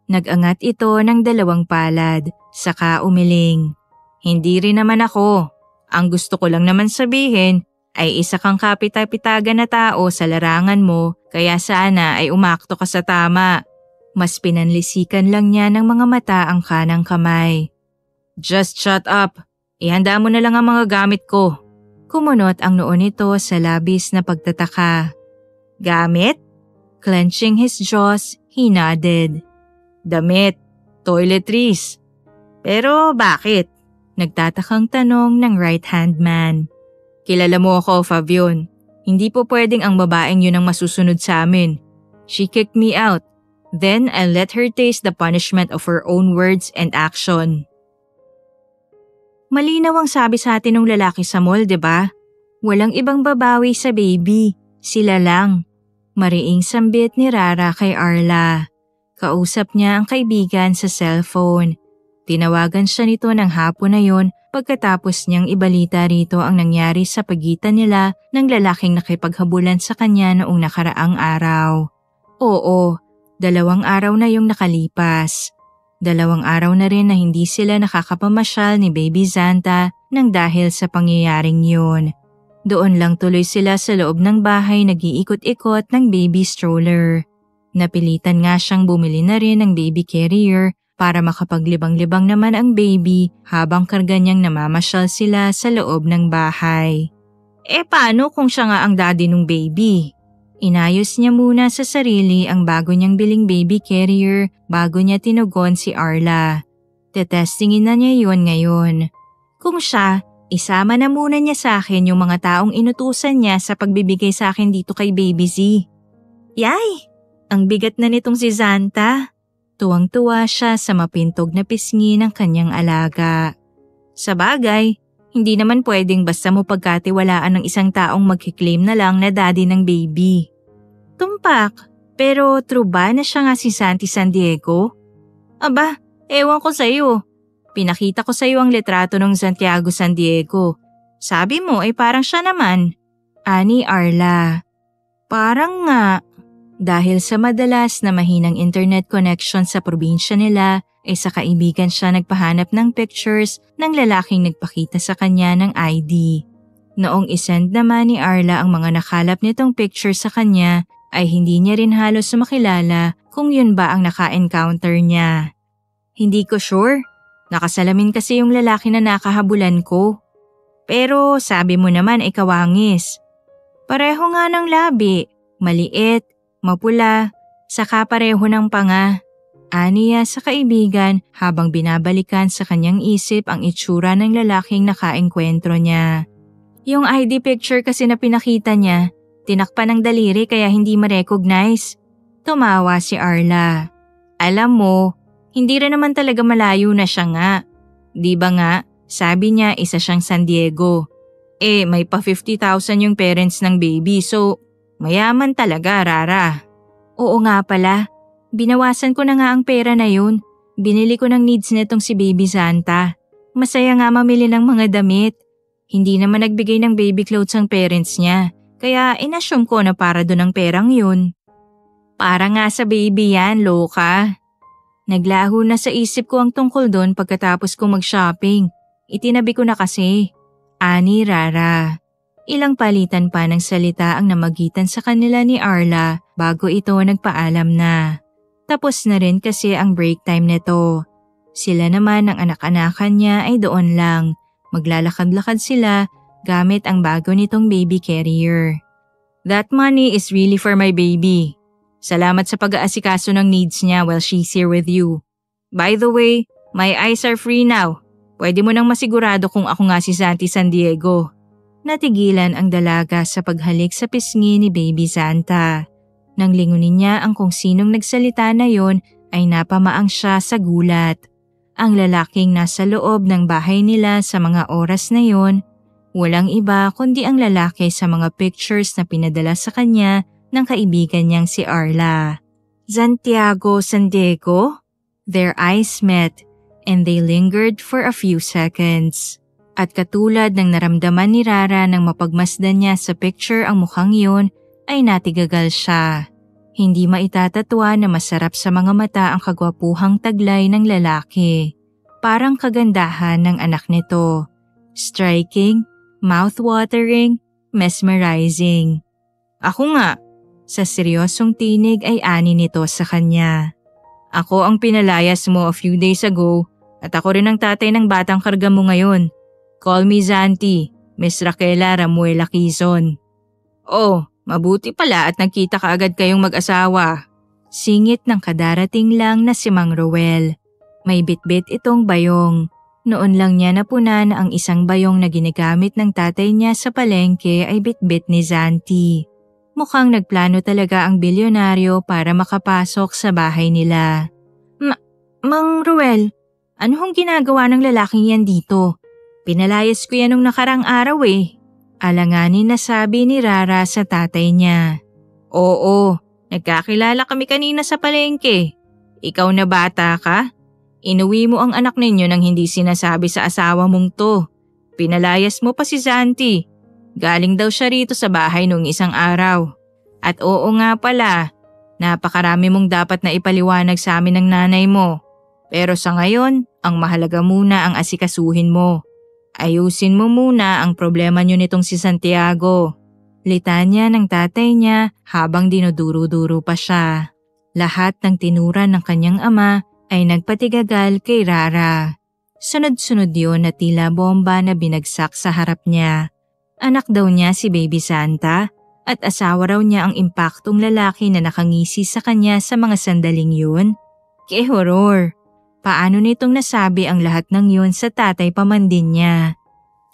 Nag-angat ito ng dalawang palad, saka umiling. Hindi rin naman ako. Ang gusto ko lang naman sabihin ay isa kang kapita-pitagan na tao sa larangan mo kaya sana ay umakto ka sa tama. Mas pinanlisikan lang niya ng mga mata ang kanang kamay. Just shut up. Ihanda mo na lang ang mga gamit ko. Kumunot ang noo nito sa labis na pagtataka. Gamit? Clenching his jaws, he nodded. Damit, toiletries. Pero bakit? Nagtatakang tanong ng right-hand man. Kilala mo ako, Fabian. Hindi po pwedeng ang babaeng yun ang masusunod sa amin. She kicked me out. Then I let her taste the punishment of her own words and action. Malinaw ang sabi sa atin ng lalaki sa mall, diba? Walang ibang babawi sa baby. Sila lang. Mariing sambit ni Rara kay Arla. Kausap niya ang kaibigan sa cellphone. Tinawagan siya nito ng hapon na yon pagkatapos niyang ibalita rito ang nangyari sa pagitan nila ng lalaking nakipaghabulan sa kanya noong nakaraang araw. Oo, 2 araw na yung nakalipas. 2 araw na rin na hindi sila nakakapamasyal ni Baby Zanta nang dahil sa pangyayaring yun. Doon lang tuloy sila sa loob ng bahay nag-iikot-ikot ng baby stroller. Napilitan nga siyang bumili na rin ng baby carrier para makapaglibang-libang naman ang baby habang karga niyang namamasyal sila sa loob ng bahay. Paano kung siya nga ang daddy ng baby? Inayos niya muna sa sarili ang bago niyang biling baby carrier bago niya tinugon si Arla. Tetestingin na niya yun ngayon. Kung siya, isama na muna niya sa akin yung mga taong inutusan niya sa pagbibigay sa akin dito kay Baby Z. Yay! Ang bigat na nitong si Zanta. Tuwang-tuwa siya sa mapintog na pisngi ng kanyang alaga. Sa bagay, hindi naman pwedeng basta mo pagkatiwalaan ng isang taong magkiklaim na lang na daddy ng baby. Tumpak, pero true ba na siya nga si Santi San Diego? Aba, ewan ko sa'yo. Pinakita ko sa'yo ang litrato ng Santiago San Diego. Sabi mo ay parang siya naman. Ani Arla. Parang nga. Dahil sa madalas na mahinang internet connection sa probinsya nila, ay sa kaibigan siya nagpahanap ng pictures ng lalaking nagpakita sa kanya ng ID. Noong isend naman ni Arla ang mga nakalap nitong picture sa kanya, ay hindi niya rin halos makilala kung yun ba ang naka-encounter niya. Hindi ko sure. Nakasalamin kasi yung lalaki na nakahabulan ko. Pero sabi mo naman ay kawangis. Pareho nga ng labi, maliit, mapula, saka pareho ng panga. Aniya sa kaibigan habang binabalikan sa kanyang isip ang itsura ng lalaking nakaengkwentro niya. Yung ID picture kasi na pinakita niya, tinakpan ng daliri kaya hindi ma-recognize. Tumawa si Arla. Alam mo, hindi rin naman talaga malayo na siya nga. Di ba nga, sabi niya isa siyang San Diego. May pa 50,000 yung parents ng baby so mayaman talaga, Rara. Oo nga pala. Binawasan ko na nga ang pera na yun. Binili ko ng needs nitong si Baby Santa. Masaya nga mamili ng mga damit. Hindi naman nagbigay ng baby clothes ang parents niya. Kaya inassume ko na para doon ang perang yun. Para nga sa baby yan, loka. Naglaho na sa isip ko ang tungkol doon pagkatapos ko mag-shopping. Itinabi ko na kasi. Ani Rara. Ilang palitan pa ng salita ang namagitan sa kanila ni Arla bago ito nagpaalam na. Tapos na rin kasi ang break time nito. Sila naman ng anak-anakan niya ay doon lang. Maglalakad-lakad sila gamit ang bago nitong baby carrier. That money is really for my baby. Salamat sa pag-aasikaso ng needs niya while she's here with you. By the way, my eyes are free now. Pwede mo nang masigurado kung ako nga si Santi San Diego. Natigilan ang dalaga sa paghalik sa pisngi ni Baby Santa. Nang lingunin niya ang kung sinong nagsalita na yon ay napamaang siya sa gulat. Ang lalaking nasa loob ng bahay nila sa mga oras na yon, walang iba kundi ang lalaki sa mga pictures na pinadala sa kanya ng kaibigan niyang si Arla. Santiago San Diego? Their eyes met and they lingered for a few seconds. At katulad ng naramdaman ni Rara nang mapagmasdan niya sa picture ang mukhang yun, ay natigagal siya. Hindi maitatatwa na masarap sa mga mata ang kagwapuhang taglay ng lalaki. Parang kagandahan ng anak nito. Striking, mouth-watering, mesmerizing. Ako nga, sa seryosong tinig ay ani nito sa kanya. Ako ang pinalayas mo a few days ago at ako rin ang tatay ng batang karga mo ngayon. Call me Zanti, Miss Raquela Ramuela Quizon. Oh, mabuti pala at nagkita kaagad kayong mag-asawa. Singit ng kadarating lang na si Mang Roel. May bitbit itong bayong. Noon lang niya napuna na ang isang bayong na ginagamit ng tatay niya sa palengke ay bitbit ni Zanti. Mukhang nagplano talaga ang bilyonaryo para makapasok sa bahay nila. Mang Roel, ano hong ginagawa ng lalaking yan dito? Pinalayas ko yan nung nakarang araw eh. Alanganin na sabi ni Rara sa tatay niya. Oo, nagkakilala kami kanina sa palengke. Ikaw na bata ka? Inuwi mo ang anak ninyo nang hindi sinasabi sa asawa mong to. Pinalayas mo pa si Zanti. Galing daw siya rito sa bahay nung isang araw. At oo nga pala, napakarami mong dapat na ipaliwanag sa amin ng nanay mo. Pero sa ngayon, ang mahalaga muna ang asikasuhin mo. Ayusin mo muna ang problema niyo nitong si Santiago. Litanya ng tatay niya habang dinuduro-duro pa siya. Lahat ng tinuran ng kanyang ama ay nagpatigagal kay Rara. Sunod-sunod yun na tila bomba na binagsak sa harap niya. Anak daw niya si Baby Santa at asawa raw niya ang impaktong lalaki na nakangisi sa kanya sa mga sandaling yun. Ke-horror! Paano nitong nasabi ang lahat ng yun sa tatay pamandin niya?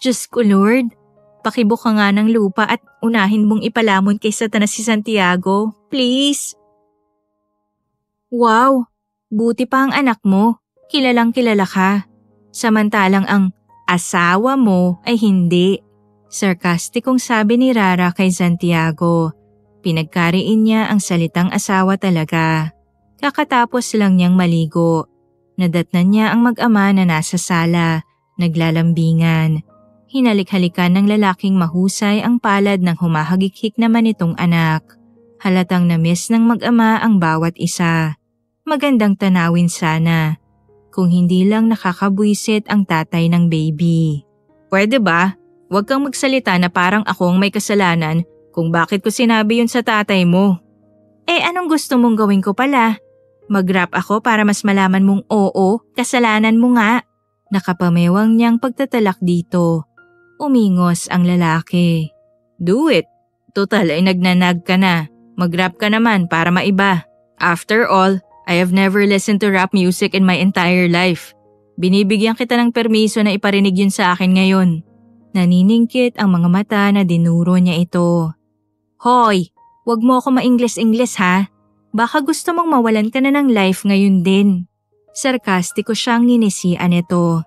Diyos ko Lord, pakibok ka nga ng lupa at unahin mong ipalamon kay Satanas si Santiago, please. Wow, buti pa ang anak mo, kilalang kilala ka. Samantalang ang asawa mo ay hindi. Sarkastikong sabi ni Rara kay Santiago. Pinagkariin niya ang salitang asawa talaga. Kakatapos lang niyang maligo. Nadatnan niya ang mag-ama na nasa sala, naglalambingan. Hinalik-halikan ng lalaking mahusay ang palad ng humahagikik naman itong anak. Halatang na-miss ng mag-ama ang bawat isa. Magandang tanawin sana. Kung hindi lang nakakabwisit ang tatay ng baby. Pwede ba? Huwag kang magsalita na parang ako ang may kasalanan kung bakit ko sinabi yun sa tatay mo. Anong gusto mong gawin ko pala? Mag-rap ako para mas malaman mong oo, kasalanan mo nga. Nakapamewang niyang pagtatalak dito. Umingos ang lalaki. Do it. Total ay nagnanag ka na. Mag-rap ka naman para maiba. After all, I have never listened to rap music in my entire life. Binibigyan kita ng permiso na iparinig yun sa akin ngayon. Naniningkit ang mga mata na dinuro niya ito. Hoy, wag mo ako ma-Ingles-Ingles ha. Baka gusto mong mawalan ka na ng life ngayon din. Sarkastiko siyang ninisian ito.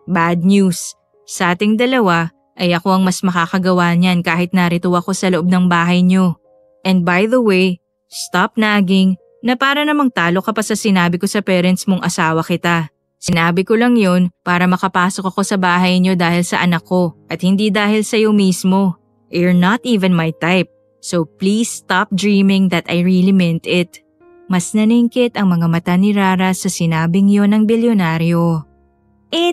Bad news. Sa ating dalawa ay ako ang mas makakagawa niyan kahit narito ako sa loob ng bahay niyo. And by the way, stop nagging na para namang talo ka pa sa sinabi ko sa parents mong asawa kita. Sinabi ko lang yun para makapasok ako sa bahay niyo dahil sa anak ko at hindi dahil sa iyo mismo. You're not even my type. So please stop dreaming that I really meant it. Mas naningkit ang mga mata ni Rara sa sinabing yon ng bilyonaryo.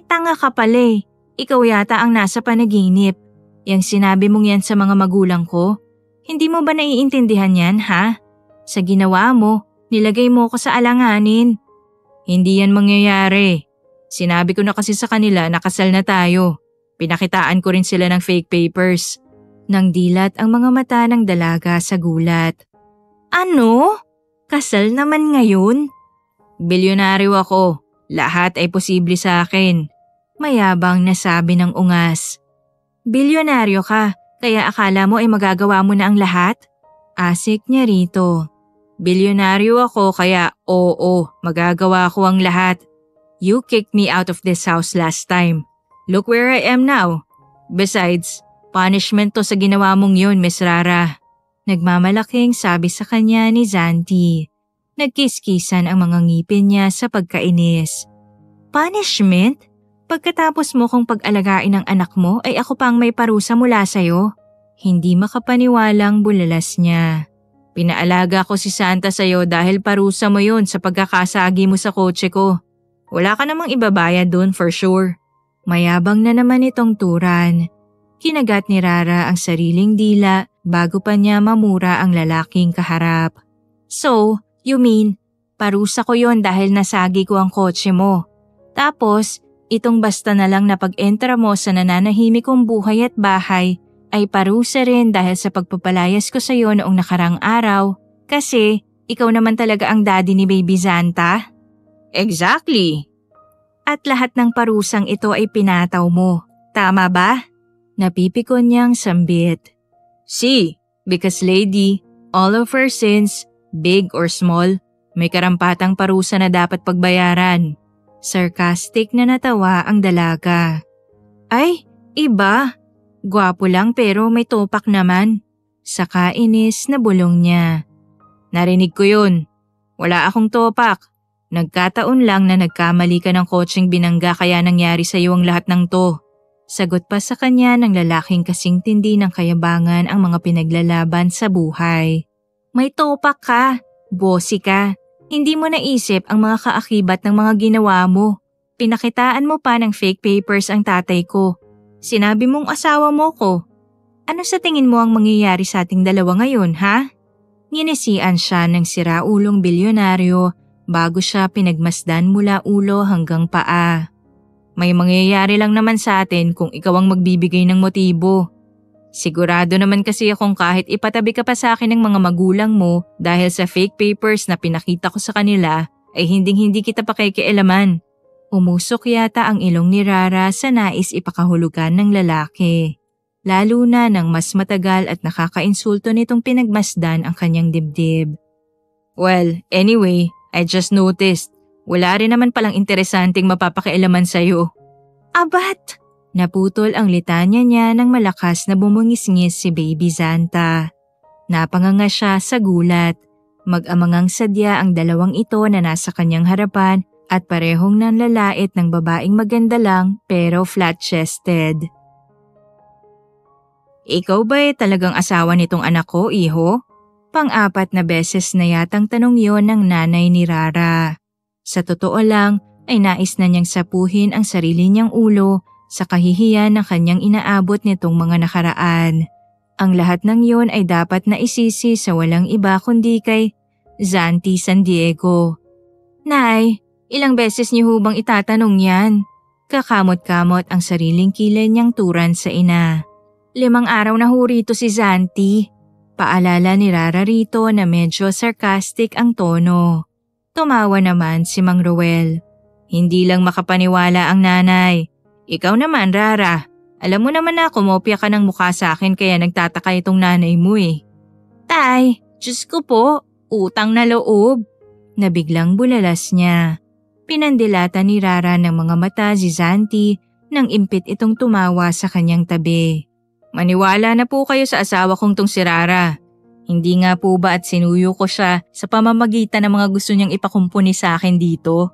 Tanga ka pala eh. Ikaw yata ang nasa panaginip. Yang sinabi mong yan sa mga magulang ko, hindi mo ba naiintindihan yan ha? Sa ginawa mo, nilagay mo ko sa alanganin. Hindi yan mangyayari. Sinabi ko na kasi sa kanila na kasal na tayo. Pinakitaan ko rin sila ng fake papers. Nang dilat ang mga mata ng dalaga sa gulat. Ano? Kasal naman ngayon? Bilyonaryo ako. Lahat ay posible sa akin. Mayabang nasabi ng ungas. Bilyonaryo ka, kaya akala mo ay magagawa mo na ang lahat? Asik niya rito. Bilyonaryo ako kaya oo, magagawa ko ang lahat. You kicked me out of this house last time. Look where I am now. Besides, punishment to sa ginawa mong yun, Miss Rara. Nagmamalaking sabi sa kanya ni Zanti. Nagkiskisan ang mga ngipin niya sa pagkainis. Punishment? Pagkatapos mo kong pag-alagain ng anak mo ay ako pang may parusa mula sa'yo? Hindi makapaniwalang bulalas niya. Pinaalaga ko si Santa sa'yo dahil parusa mo yun sa pagkakasagi mo sa kotse ko. Wala ka namang ibabayad dun for sure. Mayabang na naman itong turan. Kinagat ni Rara ang sariling dila bago pa niya mamura ang lalaking kaharap. So, you mean, parusa ko yon dahil nasagi ko ang kotse mo. Tapos, itong basta na lang na pag-entra mo sa nananahimik kong buhay at bahay ay parusa rin dahil sa pagpapalayas ko sa iyo noong nakarang araw kasi ikaw naman talaga ang daddy ni Baby Zanta? Exactly. At lahat ng parusang ito ay pinataw mo. Tama ba? Napipikon niyang sambit. See, because lady, all of her sins, big or small, may karampatang parusa na dapat pagbayaran. Sarcastic na natawa ang dalaga. Ay, iba. Gwapo lang pero may topak naman. Saka inis na bulong niya. Narinig ko yun. Wala akong topak. Nagkataon lang na nagkamali ka ng kotseng binangga kaya nangyari sa iyo ang lahat ng to. Sagot pa sa kanya ng lalaking kasing tindi ng kayabangan ang mga pinaglalaban sa buhay. May topak ka, bossy ka. Hindi mo naisip ang mga kaakibat ng mga ginawa mo. Pinakitaan mo pa ng fake papers ang tatay ko. Sinabi mong asawa mo ko. Ano sa tingin mo ang mangyayari sa ating dalawa ngayon, ha? Nginisian siya ng siraulong bilyonaryo bago siya pinagmasdan mula ulo hanggang paa. May mangyayari lang naman sa atin kung ikaw ang magbibigay ng motibo. Sigurado naman kasi akong kahit ipatabi ka pa sa akin ng mga magulang mo dahil sa fake papers na pinakita ko sa kanila ay hinding-hindi kita pakikialaman. Umusok yata ang ilong ni Rara sa nais ipakahulugan ng lalaki. Lalo na nang mas matagal at nakakainsulto nitong pinagmasdan ang kanyang dibdib. Well, anyway, I just noticed. Wala rin naman palang interesanting mapapakialaman sa'yo. Abat! Naputol ang litanya niya nang malakas na bumungis-ngis si Baby Zanta. Napanganga siya sa gulat. Mag-amangang sadya ang dalawang ito na nasa kanyang harapan at parehong nanlalait ng babaeng maganda lang pero flat-chested. Ikaw ba talagang asawa nitong anak ko, iho? Pang-apat na beses na yatang tanong yon ng nanay ni Rara. Sa totoo lang ay nais na niyang sapuhin ang sarili niyang ulo sa kahihiyan ng kanyang inaabot nitong mga nakaraan. Ang lahat ng yon ay dapat na isisi sa walang iba kundi kay Zanti San Diego. Nay, ilang beses niyo hubang itatanong yan? Kakamot-kamot ang sariling kilay niyang turan sa ina. 5 araw na ho rito si Zanti. Paalala ni Rara rito na medyo sarcastic ang tono. Tumawa naman si Mang Roel. Hindi lang makapaniwala ang nanay. Ikaw naman, Rara. Alam mo naman na kumopya ka ng mukha sa akin kaya nagtataka itong nanay mo eh. Tay, Diyos ko po, utang na loob. Nabiglang bulalas niya. Pinandilata ni Rara ng mga mata si Zanti nang impit itong tumawa sa kanyang tabi. Maniwala na po kayo sa asawa kong tong si Rara. Hindi nga po ba at sinuyo ko siya sa pamamagitan ng mga gusto niyang ipakumpuni sa akin dito?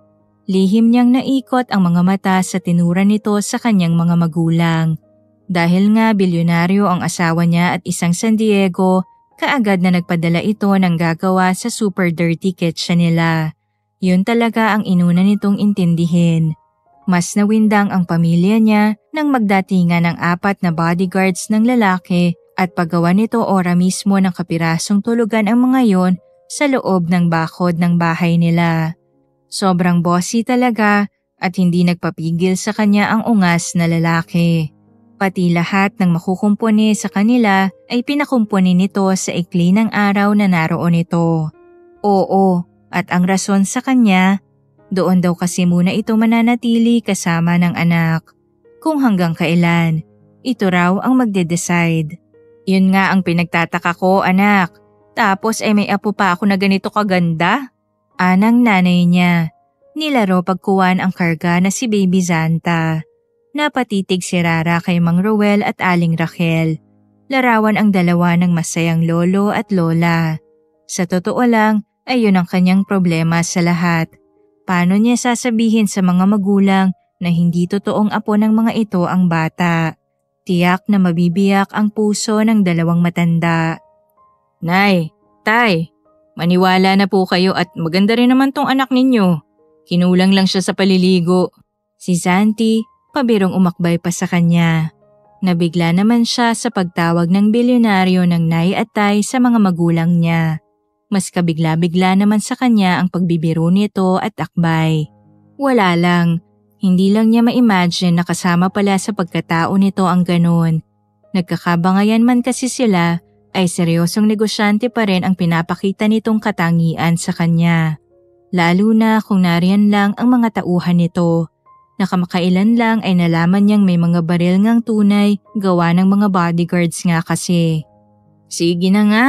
Lihim niyang naikot ang mga mata sa tinura nito sa kanyang mga magulang. Dahil nga bilyonaryo ang asawa niya at isang San Diego, kaagad na nagpadala ito ng gagawa sa super dirty kitchen nila. Yun talaga ang inuna nitong intindihin. Mas nawindang ang pamilya niya nang magdatingan ng 4 na bodyguards ng lalaki at paggawa nito ora mismo ng kapirasong tulugan ang mga yon sa loob ng bakod ng bahay nila. Sobrang bossy talaga at hindi nagpapigil sa kanya ang ungas na lalaki. Pati lahat ng makukumpuni sa kanila ay pinakumpuni nito sa ikli ng araw na naroon ito. Oo, at ang rason sa kanya, doon daw kasi muna ito mananatili kasama ng anak. Kung hanggang kailan, ito raw ang magde-decide. Yun nga ang pinagtataka ko, anak. Tapos may apo pa ako na ganito kaganda? Anang nanay niya. Nilaro pagkuwan ang karga na si Baby Zanta. Napatitig si Rara kay Mang Roel at Aling Raquel. Larawan ang dalawa ng masayang lolo at lola. Sa totoo lang ay yun ang kanyang problema sa lahat. Paano niya sasabihin sa mga magulang na hindi totoong apo ng mga ito ang bata? Tiyak na mabibiyak ang puso ng dalawang matanda. Nay, Tay, maniwala na po kayo at maganda rin naman tong anak ninyo. Kinulang lang siya sa paliligo. Si Zanti, pabirong umakbay pa sa kanya. Nabigla naman siya sa pagtawag ng bilyonaryo ng nay at tay sa mga magulang niya. Mas kabigla-bigla naman sa kanya ang pagbibiro nito at akbay. Wala lang, hindi lang niya ma-imagine na kasama pala sa pagkatao nito ang ganun. Nagkakabangayan man kasi sila, ay seryosong negosyante pa rin ang pinapakita nitong katangian sa kanya. Lalo na kung nariyan lang ang mga tauhan nito. Nakamakailan lang ay nalaman niyang may mga baril ngang tunay gawa ng mga bodyguards nga kasi. Sige na nga,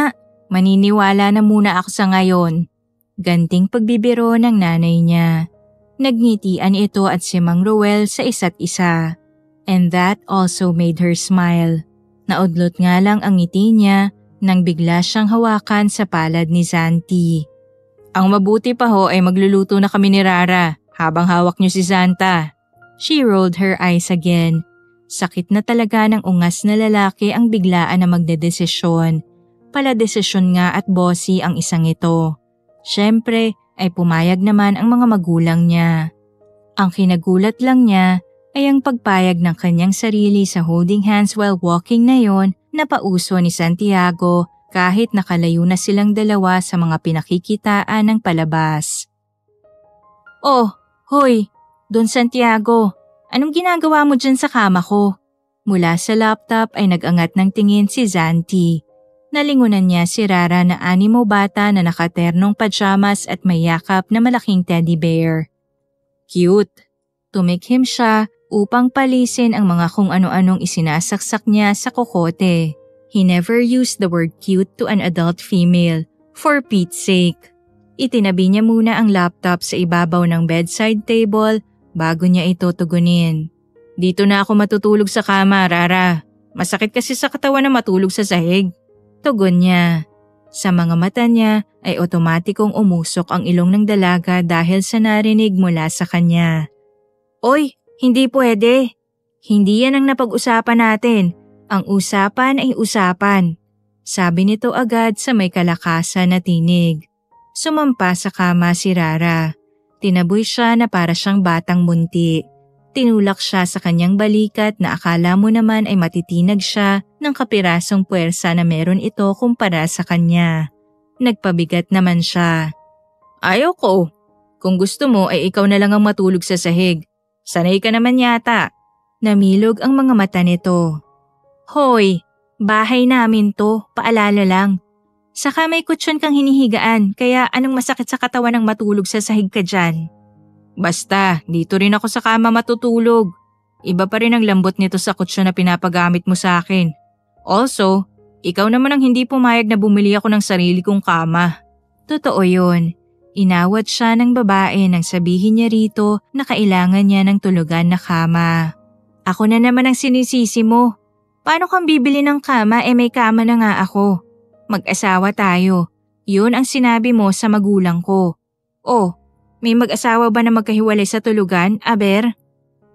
maniniwala na muna ako sa ngayon. Ganting pagbibiro ng nanay niya. Nagngitian ito at si Mang Roel sa isa't isa. And that also made her smile. Naudlot nga lang ang ngiti niya nang bigla siyang hawakan sa palad ni Zanti. Ang mabuti pa ho ay magluluto na kami ni Rara habang hawak niyo si Zanta. She rolled her eyes again. Sakit na talaga ng ungas na lalaki ang biglaan na magdedesisyon. Paladesisyon nga at bossy ang isang ito. Siyempre ay pumayag naman ang mga magulang niya. Ang kinagulat lang niya ay ang pagpayag ng kanyang sarili sa holding hands while walking na yon na pauso ni Santiago kahit nakalayo na silang dalawa sa mga pinakikitaan ng palabas. Oh, hoy, Don Santiago, anong ginagawa mo dyan sa kama ko? Mula sa laptop ay nag-angat ng tingin si Zanti. Nalingunan niya si Rara na animo bata na nakaternong pajamas at may yakap na malaking teddy bear. Cute. Tumikhim siya upang palisin ang mga kung ano-anong isinasaksak niya sa kokote. He never used the word cute to an adult female, for Pete's sake. Itinabi niya muna ang laptop sa ibabaw ng bedside table bago niya ito tugunin. Dito na ako matutulog sa kama, Rara. Masakit kasi sa katawan na matulog sa sahig. Tugon niya. Sa mga mata niya ay otomatikong umusok ang ilong ng dalaga dahil sa narinig mula sa kanya. Oy, hindi pwede. Hindi yan ang napag-usapan natin. Ang usapan ay usapan. Sabi nito agad sa may kalakasan na tinig. Sumampa sa kama si Rara. Tinaboy siya na para siyang batang munti. Tinulak siya sa kanyang balikat na akala mo naman ay matitinag siya ng kapirasong puwersa na meron ito kumpara sa kanya. Nagpabigat naman siya. Ayaw ko. Kung gusto mo ay ikaw na lang ang matulog sa sahig. Sanay ka naman yata. Namilog ang mga mata nito. Hoy, bahay namin to, paalala lang. Saka may kutsyon kang hinihigaan, kaya anong masakit sa katawan ng matulog sa sahig ka dyan? Basta, dito rin ako sa kama matutulog. Iba pa rin ang lambot nito sa kutsyon na pinapagamit mo sa akin. Also, ikaw naman ang hindi pumayag na bumili ako ng sarili kong kama. Totoo yun. Inawat siya ng babae nang sabihin niya rito na kailangan niya ng tulugan na kama. Ako na naman ang sinisisi mo. Paano kang bibili ng kama may kama na nga ako? Mag-asawa tayo. Yun ang sinabi mo sa magulang ko. Oh, may mag-asawa ba na magkahiwalay sa tulugan, Aber?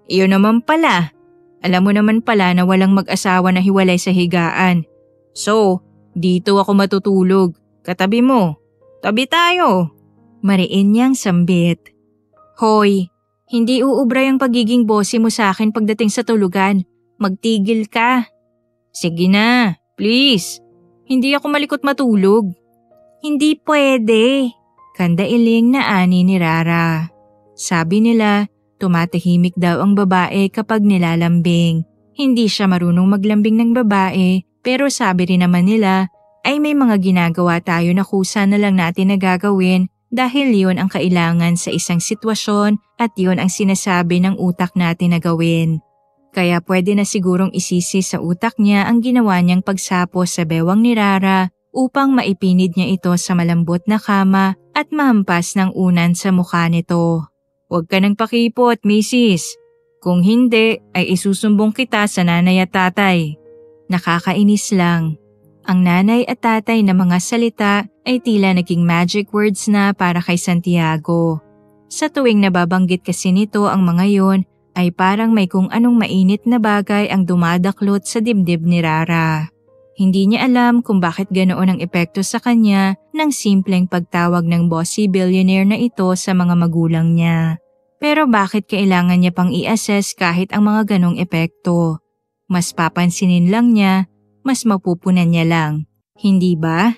Iyon naman pala. Alam mo naman pala na walang mag-asawa na hiwalay sa higaan. So, dito ako matutulog. Katabi mo. Tabi tayo. Mariin niyang sambit. Hoy, hindi uubra yung pagiging bossy mo sa akin pagdating sa tulugan. Magtigil ka. Sige na, please. Hindi ako malikot matulog. Hindi pwede. Kandailing na ani ni Rara. Sabi nila, tumatahimik daw ang babae kapag nilalambing. Hindi siya marunong maglambing ng babae, pero sabi rin naman nila ay may mga ginagawa tayo na kusa na lang natin na gagawin dahil yun ang kailangan sa isang sitwasyon at yun ang sinasabi ng utak natin na gawin. Kaya pwede na sigurong isisi sa utak niya ang ginawa niyang pagsapo sa bewang ni Rara upang maipinid niya ito sa malambot na kama at mahampas ng unan sa mukha nito. Huwag ka nang pakipot, misis. Kung hindi, ay isusumbong kita sa nanay at tatay. Nakakainis lang. Ang nanay at tatay na mga salita ay tila naging magic words na para kay Santiago. Sa tuwing nababanggit kasi nito ang mga yon, ay parang may kung anong mainit na bagay ang dumadaklot sa dibdib ni Rara. Hindi niya alam kung bakit ganoon ang epekto sa kanya ng simpleng pagtawag ng bossy billionaire na ito sa mga magulang niya. Pero bakit kailangan niya pang i-assess kahit ang mga ganong epekto? Mas papansinin lang niya, mas mapupunan niya lang. Hindi ba?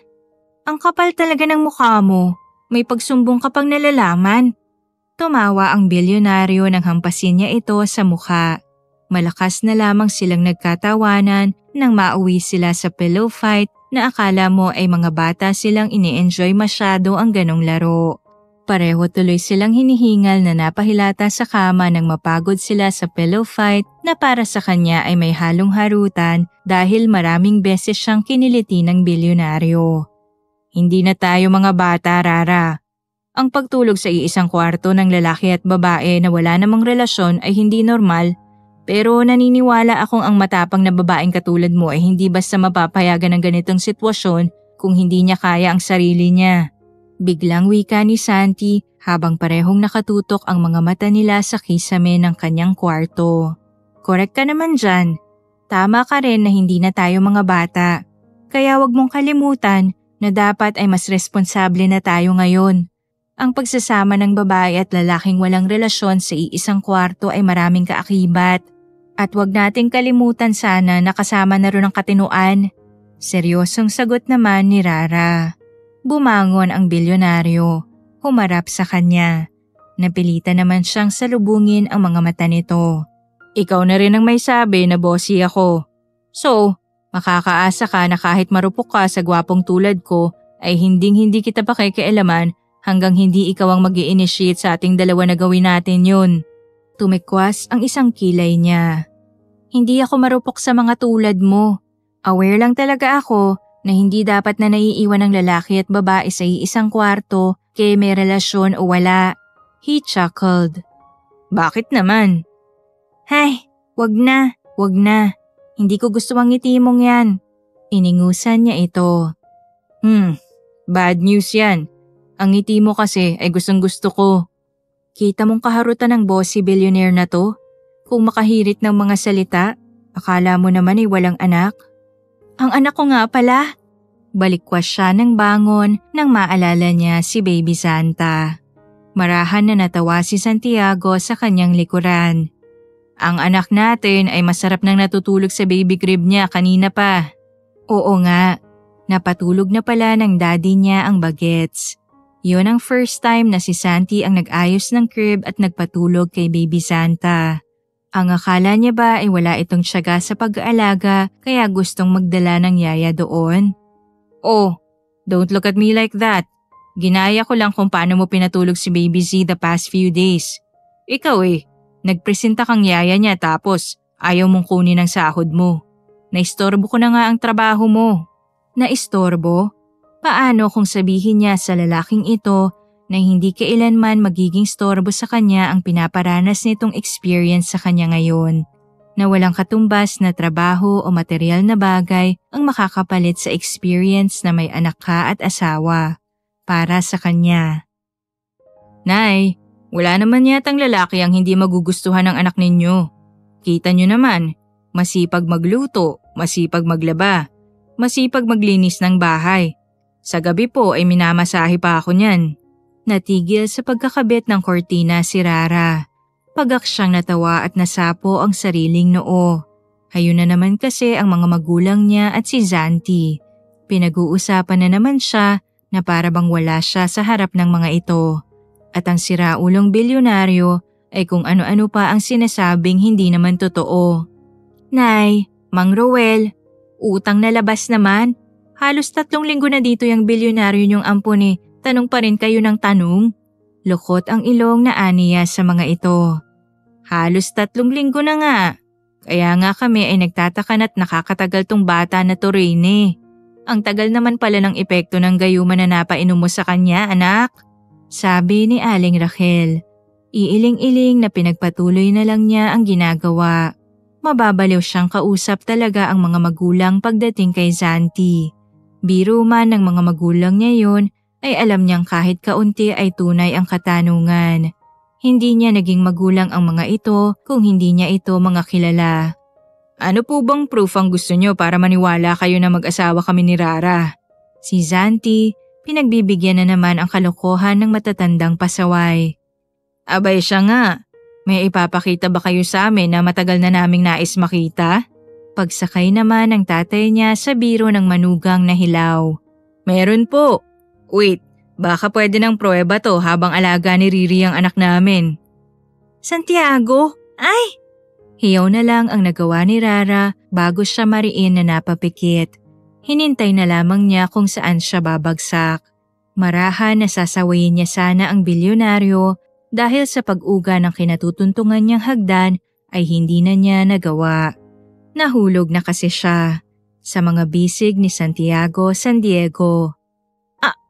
Ang kapal talaga ng mukha mo. May pagsumbong ka pang nalalaman. Tumawa ang bilyonaryo nang hampasin niya ito sa mukha. Malakas na lamang silang nagkatawanan nang mauwi sila sa pillow fight na akala mo ay mga bata silang ini-enjoy masyado ang ganong laro. Pareho tuloy silang hinihingal na napahilata sa kama nang mapagod sila sa pillow fight na para sa kanya ay may halong harutan dahil maraming beses siyang kiniliti ng bilyonaryo. Hindi na tayo mga bata, Rara. Ang pagtulog sa iisang kwarto ng lalaki at babae na wala namang relasyon ay hindi normal, pero naniniwala akong ang matapang na babaeng katulad mo ay hindi basta mapapayagan ng ganitong sitwasyon kung hindi niya kaya ang sarili niya. Biglang wika ni Santi habang parehong nakatutok ang mga mata nila sa kisame ng kanyang kwarto. Korek ka naman dyan. Tama ka rin na hindi na tayo mga bata. Kaya wag mong kalimutan na dapat ay mas responsable na tayo ngayon. Ang pagsasama ng babae at lalaking walang relasyon sa iisang kwarto ay maraming kaakibat. At wag nating kalimutan sana na kasama na rin ang katinuan. Seryosong sagot naman ni Rara. Bumangon ang bilyonaryo, humarap sa kanya. Napilitan naman siyang salubungin ang mga mata nito. Ikaw na rin ang may sabi na bossy ako. So, makakaasa ka na kahit marupok ka sa gwapong tulad ko ay hinding-hindi kita pakikialaman hanggang hindi ikaw ang mag-i-initiate sa ating dalawa na gawin natin yun. Tumikwas ang isang kilay niya. Hindi ako marupok sa mga tulad mo. Aware lang talaga ako na hindi dapat na naiiwan ng lalaki at babae sa iisang kwarto kaya may relasyon o wala. He chuckled. Bakit naman? Hay, wag na, wag na. Hindi ko gusto ang ngiti mong yan. Iningusan niya ito. Bad news yan. Ang ngiti mo kasi ay gustong gusto ko. Kita mong kaharutan ng bossy billionaire na to? Kung makahirit ng mga salita, akala mo naman ay walang anak. Ang anak ko nga pala. Balikwas siya ng bangon nang maalala niya si Baby Santa. Marahan na natawa si Santiago sa kanyang likuran. Ang anak natin ay masarap nang natutulog sa baby crib niya kanina pa. Oo nga, napatulog na pala ng daddy niya ang bagets. Yun ang first time na si Santi ang nag-ayos ng crib at nagpatulog kay Baby Santa. Ang akala niya ba ay wala itong tiyaga sa pag-aalaga kaya gustong magdala ng yaya doon? Oh, don't look at me like that. Ginaya ko lang kung paano mo pinatulog si Baby Z the past few days. Ikaw nagpresenta kang yaya niya tapos ayaw mong kunin ang sahod mo. Naistorbo ko na nga ang trabaho mo. Naistorbo? Paano kung sabihin niya sa lalaking ito na hindi kailanman magiging storbo sa kanya ang pinaparanas nitong experience sa kanya ngayon? Na walang katumbas na trabaho o material na bagay ang makakapalit sa experience na may anak ka at asawa para sa kanya. Nay, wala naman yatang lalaki ang hindi magugustuhan ng anak ninyo. Kita nyo naman, masipag magluto, masipag maglaba, masipag maglinis ng bahay. Sa gabi po ay minamasahe pa ako niyan. Natigil sa pagkakabit ng kortina si Rara. Pagak siyang natawa at nasapo ang sariling noo. Hayun na naman kasi ang mga magulang niya at si Zanti. Pinag-uusapan na naman siya na para bang wala siya sa harap ng mga ito. At ang siraulong bilyonaryo ay kung ano-ano pa ang sinasabing hindi naman totoo. Nay, Mang Roel, utang na labas naman. Halos 3 linggo na dito yung bilyonaryo niyong ampon tanong pa rin kayo ng tanong. Lukot ang ilong na aniya sa mga ito. Halos 3 linggo na nga. Kaya nga kami ay nagtatakan at nakakatagal tong bata na to Rene. Ang tagal naman pala ng epekto ng gayuma na napainom mo sa kanya, anak. Sabi ni Aling Rachel. Iiling-iling na pinagpatuloy na lang niya ang ginagawa. Mababaliw siyang kausap talaga ang mga magulang pagdating kay Zanti. Biro man ng mga magulang niya yun ay alam niyang kahit kaunti ay tunay ang katanungan. Hindi niya naging magulang ang mga ito kung hindi niya ito mga kilala. Ano po bang proof ang gusto niyo para maniwala kayo na mag-asawa kami ni Rara? Si Zanti, pinagbibigyan na naman ang kalokohan ng matatandang pasaway. Abay siya nga, may ipapakita ba kayo sa amin na matagal na naming nais makita? Pagsakay naman ng tatay niya sa biro ng manugang na hilaw. Meron po. Wait, baka pwede ng pruweba to habang alaga ni Riri ang anak namin. Santiago? Ay! Hiyaw na lang ang nagawa ni Rara bago siya mariin na napapikit. Hinintay na lamang niya kung saan siya babagsak. Marahan na sasawayin niya sana ang bilyonaryo dahil sa pag-uga ng kinatutuntungan niyang hagdan ay hindi na niya nagawa. Nahulog na kasi siya sa mga bisig ni Santiago San Diego.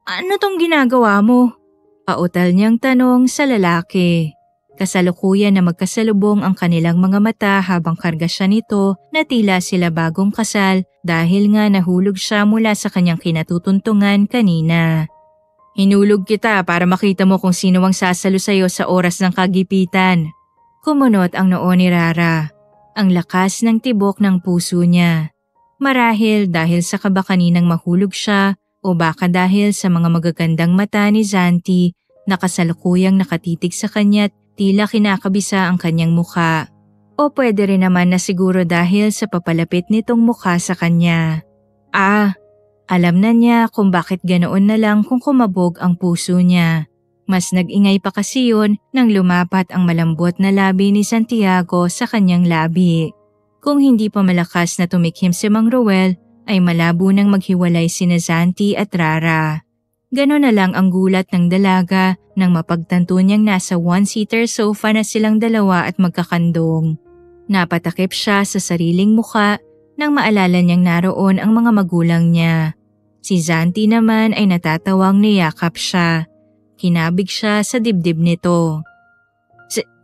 Ano tong ginagawa mo? Pautal niyang tanong sa lalaki. Kasalukuyan na magkasalubong ang kanilang mga mata habang karga siya nito na tila sila bagong kasal dahil nga nahulog siya mula sa kanyang kinatutuntungan kanina. Hinulog kita para makita mo kung sino ang sasalo sa'yo sa oras ng kagipitan. Kumunot ang noo ni Rara. Ang lakas ng tibok ng puso niya. Marahil dahil sa kaba kaninang mahulog siya o baka dahil sa mga magagandang mata ni Zanti na kasalukuyang nakatitig sa kanya tila kinakabisa ang kanyang mukha. O pwede rin naman na siguro dahil sa papalapit nitong mukha sa kanya. Alam na niya kung bakit ganoon na lang kung kumabog ang puso niya. Mas nag-ingay pa kasi yun nang lumapat ang malambot na labi ni Santiago sa kanyang labi. Kung hindi pa malakas na tumikhim si Mang Roel, ay malabo nang maghiwalay sina Zanti at Rara. Ganon na lang ang gulat ng dalaga nang mapagtanto niyang nasa one-seater sofa na silang dalawa at magkakandong. Napatakip siya sa sariling mukha nang maalala niyang naroon ang mga magulang niya. Si Zanti naman ay natatawang niyakap siya. Kinabig siya sa dibdib nito.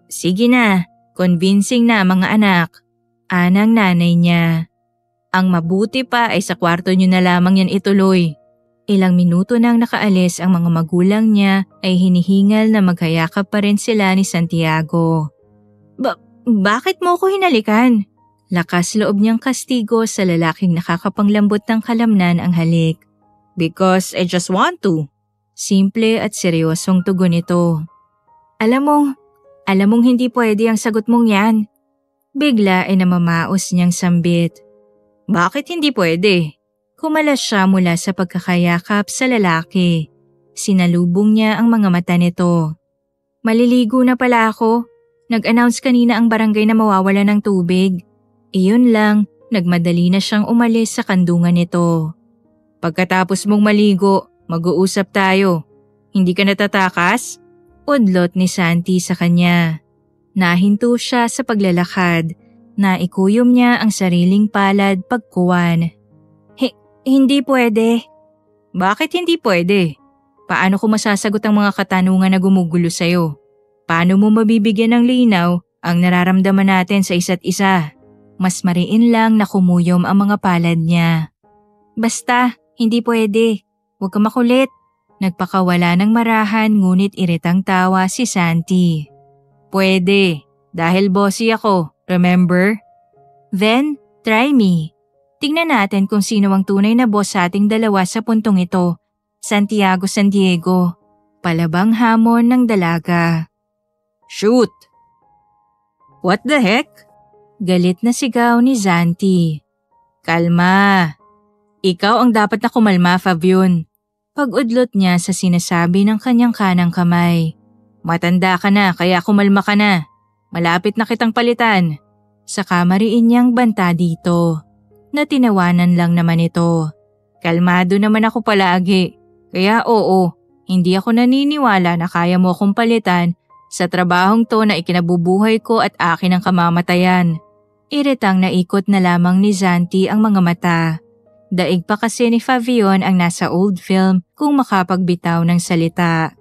Sige na, convincing na mga anak. Anang nanay niya. Ang mabuti pa ay sa kwarto niyo na lamang yan ituloy. Ilang minuto nang nakaalis ang mga magulang niya ay hinihingal na maghayakap pa rin sila ni Santiago. Bakit mo ko hinalikan? Lakas loob niyang kastigo sa lalaking nakakapanglambot ng kalamnan ang halik. Because I just want to. Simple at seryosong tugon nito. Alam mong hindi pwede ang sagot mong yan. Bigla ay namamaos niyang sambit. Bakit hindi pwede? Kumalas siya mula sa pagkakayakap sa lalaki. Sinalubong niya ang mga mata nito. Maliligo na pala ako. Nag-announce kanina ang barangay na mawawala ng tubig. Iyon lang, nagmadali na siyang umalis sa kandungan nito. Pagkatapos mong maligo, mag-uusap tayo. Hindi ka natatakas? Udlot ni Santi sa kanya. Nahinto siya sa paglalakad. Naikuyom niya ang sariling palad pagkuwan. Hindi pwede. Bakit hindi pwede? Paano ko masasagot ang mga katanungan na gumugulo sa'yo? Paano mo mabibigyan ng linaw ang nararamdaman natin sa isa't isa? Mas mariin lang na kumuyom ang mga palad niya. Basta, hindi pwede. Huwag ka makulit. Nagpakawala ng marahan ngunit iritang tawa si Santi. Pwede, dahil bossy ako, remember? Then, try me. Tingnan natin kung sino ang tunay na boss sa ating dalawa sa puntong ito. Santiago San Diego. Palabang hamon ng dalaga. Shoot! What the heck? Galit na sigaw ni Zanti. Kalma. Ikaw ang dapat na kumalma, Fabian. Pag-udlot niya sa sinasabi ng kanyang kanang kamay. Matanda ka na kaya kumalma ka na. Malapit na kitang palitan. Saka mariin niyang banta dito. Natinawanan lang naman ito. Kalmado naman ako palagi. Kaya oo, hindi ako naniniwala na kaya mo akong palitan sa trabahong to na ikinabubuhay ko at akin ang kamamatayan. Iritang naikot na lamang ni Zanti ang mga mata. Daig pa kasi ni Fabian ang nasa old film kung makapagbitaw ng salita.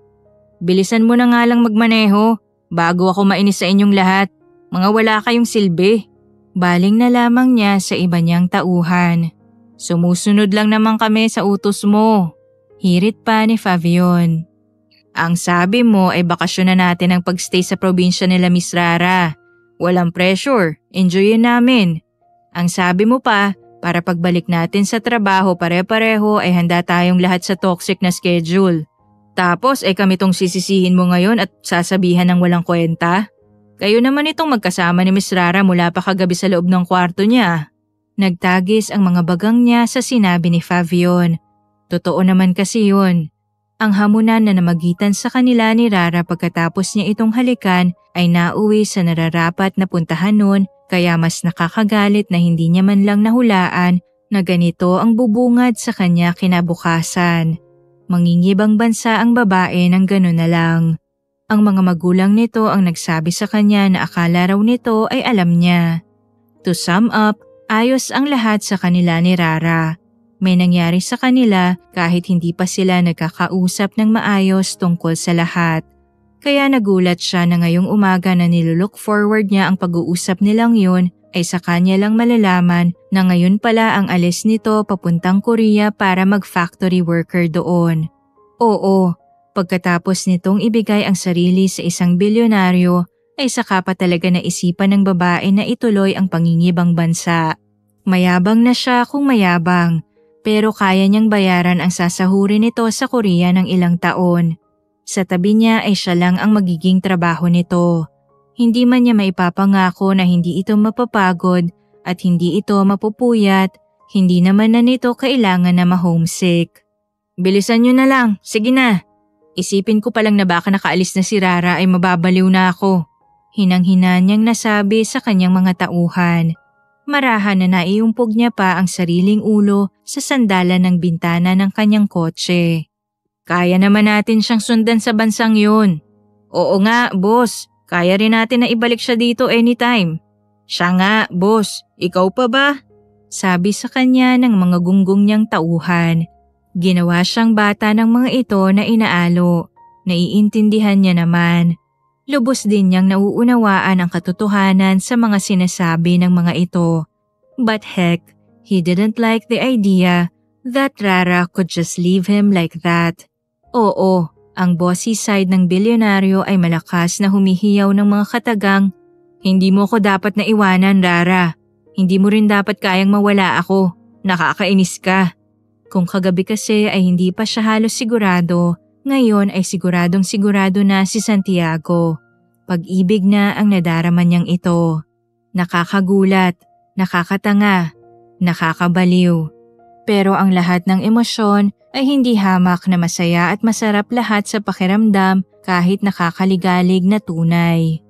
Bilisan mo na nga lang magmaneho bago ako mainis sa inyong lahat. Mga wala kayong silbi. Baling na lamang niya sa iba niyang tauhan. Sumusunod lang naman kami sa utos mo. Hirit pa ni Fabian. Ang sabi mo ay bakasyon na natin ang pagstay sa probinsya nila Miss Rara. Walang pressure, enjoyin namin. Ang sabi mo pa, para pagbalik natin sa trabaho pare-pareho ay handa tayong lahat sa toxic na schedule. Tapos ay kami tong sisisihin mo ngayon at sasabihan ng walang kwenta? Kayo naman itong magkasama ni Miss Rara mula pa kagabi sa loob ng kwarto niya. Nagtagis ang mga bagang niya sa sinabi ni Fabian. Totoo naman kasi yun. Ang hamunan na namagitan sa kanila ni Rara pagkatapos niya itong halikan ay nauwi sa nararapat na puntahan nun kaya mas nakakagalit na hindi niya man lang nahulaan na ganito ang bubungad sa kanya kinabukasan. Mangingibang bansa ang babae ng gano'n na lang. Ang mga magulang nito ang nagsabi sa kanya na akala raw nito ay alam niya. To sum up, ayos ang lahat sa kanila ni Rara. May nangyari sa kanila kahit hindi pa sila nagkakausap ng maayos tungkol sa lahat. Kaya nagulat siya na ngayong umaga na nilook forward niya ang pag-uusap nilang yun ay sa kanya lang malalaman na ngayon pala ang alis nito papuntang Korea para mag-factory worker doon. Oo. Pagkatapos nitong ibigay ang sarili sa isang bilyonaryo ay saka pa talaga naisipan ng babae na ituloy ang pangingibang bansa. Mayabang na siya kung mayabang, pero kaya niyang bayaran ang sasahurin nito sa Korea ng ilang taon. Sa tabi niya ay siya lang ang magiging trabaho nito. Hindi man niya maipapangako na hindi ito mapapagod at hindi ito mapupuyat, hindi naman na nito kailangan na ma-homesick. Bilisan niyo na lang, sige na. Isipin ko palang na baka nakaalis na si Rara ay mababaliw na ako. Hinang-hina niyang nasabi sa kanyang mga tauhan. Marahan na naiumpog niya pa ang sariling ulo sa sandalan ng bintana ng kanyang kotse. Kaya naman natin siyang sundan sa bansang yun. Oo nga, boss. Kaya rin natin na ibalik siya dito anytime. Siya nga, boss. Ikaw pa ba? Sabi sa kanya ng mga gunggong niyang tauhan. Ginawa siyang bata ng mga ito na inaalo. Naiintindihan niya naman. Lubos din niyang nauunawaan ang katotohanan sa mga sinasabi ng mga ito. But heck, he didn't like the idea that Rara could just leave him like that. Oo, ang bossy side ng bilyonaryo ay malakas na humihiyaw ng mga katagang, "Hindi mo ko dapat na iwanan, Rara. Hindi mo rin dapat kayang mawala ako. Nakakainis ka." Kung kagabi kasi ay hindi pa siya halos sigurado, ngayon ay siguradong sigurado na si Santiago. Pag-ibig na ang nadarama niyang ito. Nakakagulat, nakakatanga, nakakabaliw. Pero ang lahat ng emosyon ay hindi hamak na masaya at masarap lahat sa pakiramdam kahit nakakaligalig na tunay.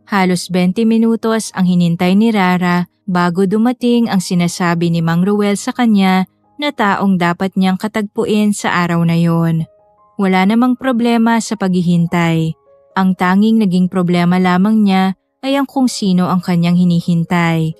Halos 20 minutos ang hinintay ni Rara bago dumating ang sinasabi ni Mang Ruel sa kanya na taong dapat niyang katagpuin sa araw na yon. Wala namang problema sa paghihintay. Ang tanging naging problema lamang niya ay ang kung sino ang kanyang hinihintay.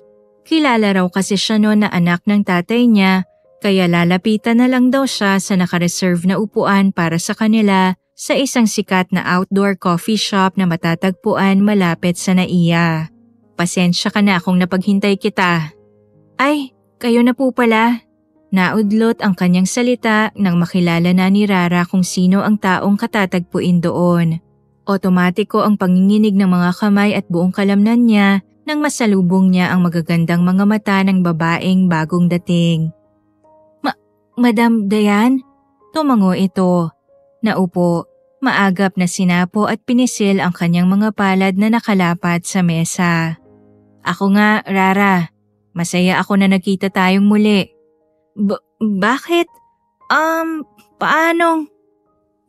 Kilala raw kasi siya noon na anak ng tatay niya, kaya lalapitan na lang daw siya sa nakareserve na upuan para sa kanila sa isang sikat na outdoor coffee shop na matatagpuan malapit sa NAIA. "Pasensya ka na kung napaghintay kita." "Ay, kayo na po pala." Naudlot ang kanyang salita nang makilala na ni Rara kung sino ang taong katatagpuin doon. Otomatiko ang panginginig ng mga kamay at buong kalamnan niya nang masalubong niya ang magagandang mga mata ng babaeng bagong dating. Madam Dayan?" Tumango ito. Naupo, maagap na sinapo at pinisil ang kanyang mga palad na nakalapat sa mesa. "Ako nga, Rara. Masaya ako na nakita tayong muli." Bakit? Paano?"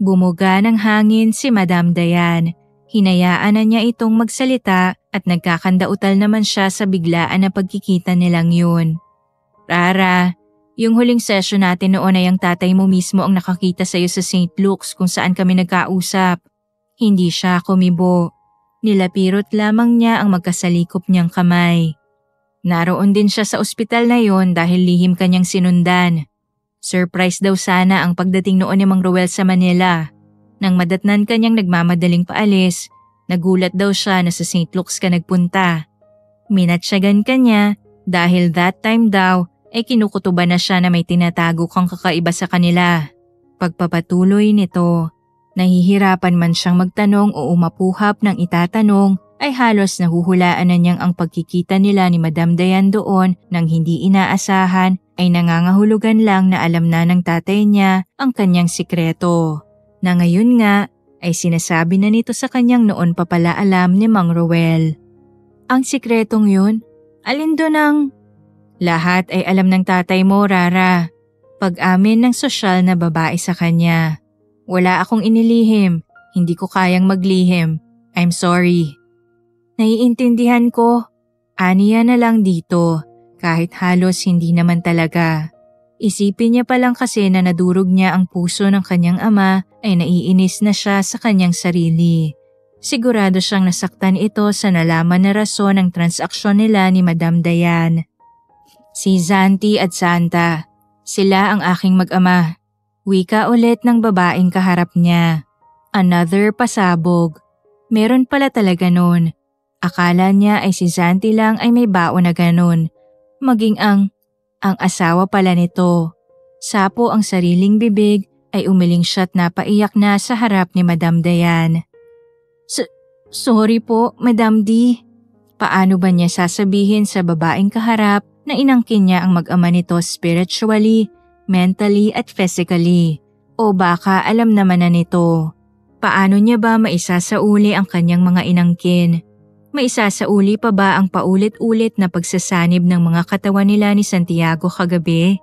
Bumuga ng hangin si Madam Dayan. Hinayaan na niya itong magsalita at nagkakandautal naman siya sa biglaan na pagkikita nilang yun. "Rara, yung huling session natin noon ay ang tatay mo mismo ang nakakita sa iyo sa St. Luke's kung saan kami nagkausap." Hindi siya kumibo. Nilapirot lamang niya ang magkasalikop niyang kamay. "Naroon din siya sa ospital na yon dahil lihim kanyang sinundan. Surprise daw sana ang pagdating noon ni Mang Ruel sa Manila. Nang madatnan kanyang nagmamadaling paalis, nagulat daw siya na sa St. Luke's ka nagpunta. Minatsyagan ka niya dahil that time daw ay kinukutuban na siya na may tinatago kang kakaiba sa kanila." Pagpapatuloy nito, nahihirapan man siyang magtanong o umapuhap ng itatanong ay halos nahuhulaan na niyang ang pagkikita nila ni Madam Dayan doon nang hindi inaasahan ay nangangahulugan lang na alam na ng tatay niya ang kanyang sikreto. Na ngayon nga ay sinasabi na nito sa kanyang noon pa pala alam ni Mang Ruel. "Ang sikretong yun? Alin doon ang..." "Lahat ay alam ng tatay mo, Rara. Pag-amin ng sosyal na babae sa kanya. Wala akong inilihim, hindi ko kayang maglihim. I'm sorry." "Naiintindihan ko. Aniya na lang dito. Kahit halos hindi naman talaga." Isipin niya pa lang kasi na nadurog niya ang puso ng kanyang ama ay naiinis na siya sa kanyang sarili. Sigurado siyang nasaktan ito sa nalaman na rason ng transaksyon nila ni Madam Dayan. "Si Zanti at Santa, sila ang aking mag-ama." Wika ulit ng babaeng kaharap niya. Another pasabog. Meron pala talaga nun. Akala niya ay si Zanti lang ay may baon na ganun. Maging ang asawa pala nito. Sapo ang sariling bibig ay umiling siya't napaiyak na sa harap ni Madam Dayan. Sorry po, Madam D." Paano ba niya sasabihin sa babaeng kaharap na inangkin niya ang mag-ama nito spiritually, mentally at physically? O baka alam naman na nito. Paano niya ba maisasauli ang kanyang mga inangkin? Maisasauli pa ba ang paulit-ulit na pagsasanib ng mga katawan nila ni Santiago kagabi?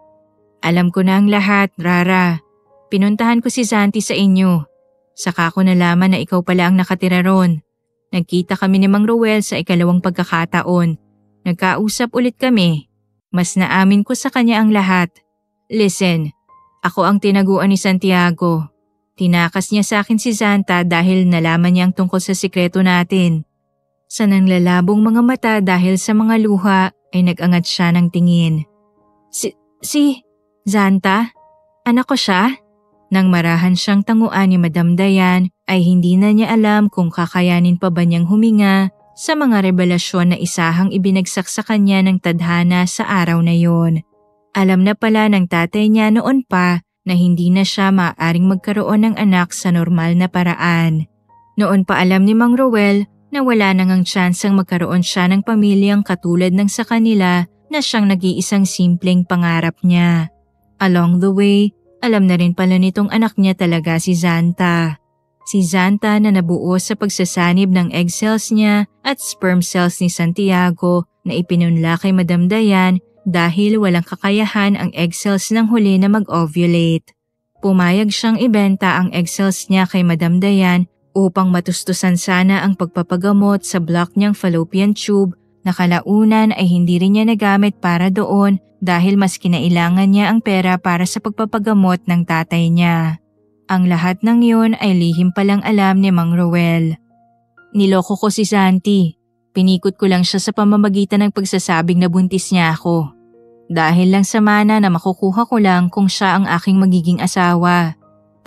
"Alam ko na ang lahat, Rara. Pinuntahan ko si Zanti sa inyo. Saka ko nalaman na ikaw pala ang nakatira ron. Nagkita kami ni Mang Ruel sa ikalawang pagkakataon. Nagkausap ulit kami. Mas naamin ko sa kanya ang lahat. Listen, ako ang tinaguan ni Santiago. Tinakas niya sa akin si Zanta dahil nalaman niya ang tungkol sa sikreto natin." Sa nanglalabong mga mata dahil sa mga luha ay nag-angat siya ng tingin. Si Zanta? Anak ko siya?" Nang marahan siyang tanguan ni Madam Dayan ay hindi na niya alam kung kakayanin pa ba niyang huminga sa mga revelasyon na isahang ibinagsak sa kanya ng tadhana sa araw na yon. Alam na pala ng tatay niya noon pa na hindi na siya maaaring magkaroon ng anak sa normal na paraan. Noon pa alam ni Mang Roel na wala nang ang tsansang magkaroon siya ng pamilyang katulad ng sa kanila na siyang nag-iisang simpleng pangarap niya. Along the way, alam na rin pala nitong anak niya talaga si Zanta. Si Zanta na nabuo sa pagsasanib ng egg cells niya at sperm cells ni Santiago na ipinunla kay Madam Dayan dahil walang kakayahan ang egg cells ng huli na mag-ovulate. Pumayag siyang ibenta ang egg cells niya kay Madam Dayan upang matustusan sana ang pagpapagamot sa block niyang fallopian tube na kalaunan ay hindi rin niya nagamit para doon dahil mas kinailangan niya ang pera para sa pagpapagamot ng tatay niya. Ang lahat ng yun ay lihim palang alam ni Mang Roel. Niloko ko si Santi. Pinikot ko lang siya sa pamamagitan ng pagsasabing na buntis niya ako. Dahil lang sa mana na makukuha ko lang kung siya ang aking magiging asawa.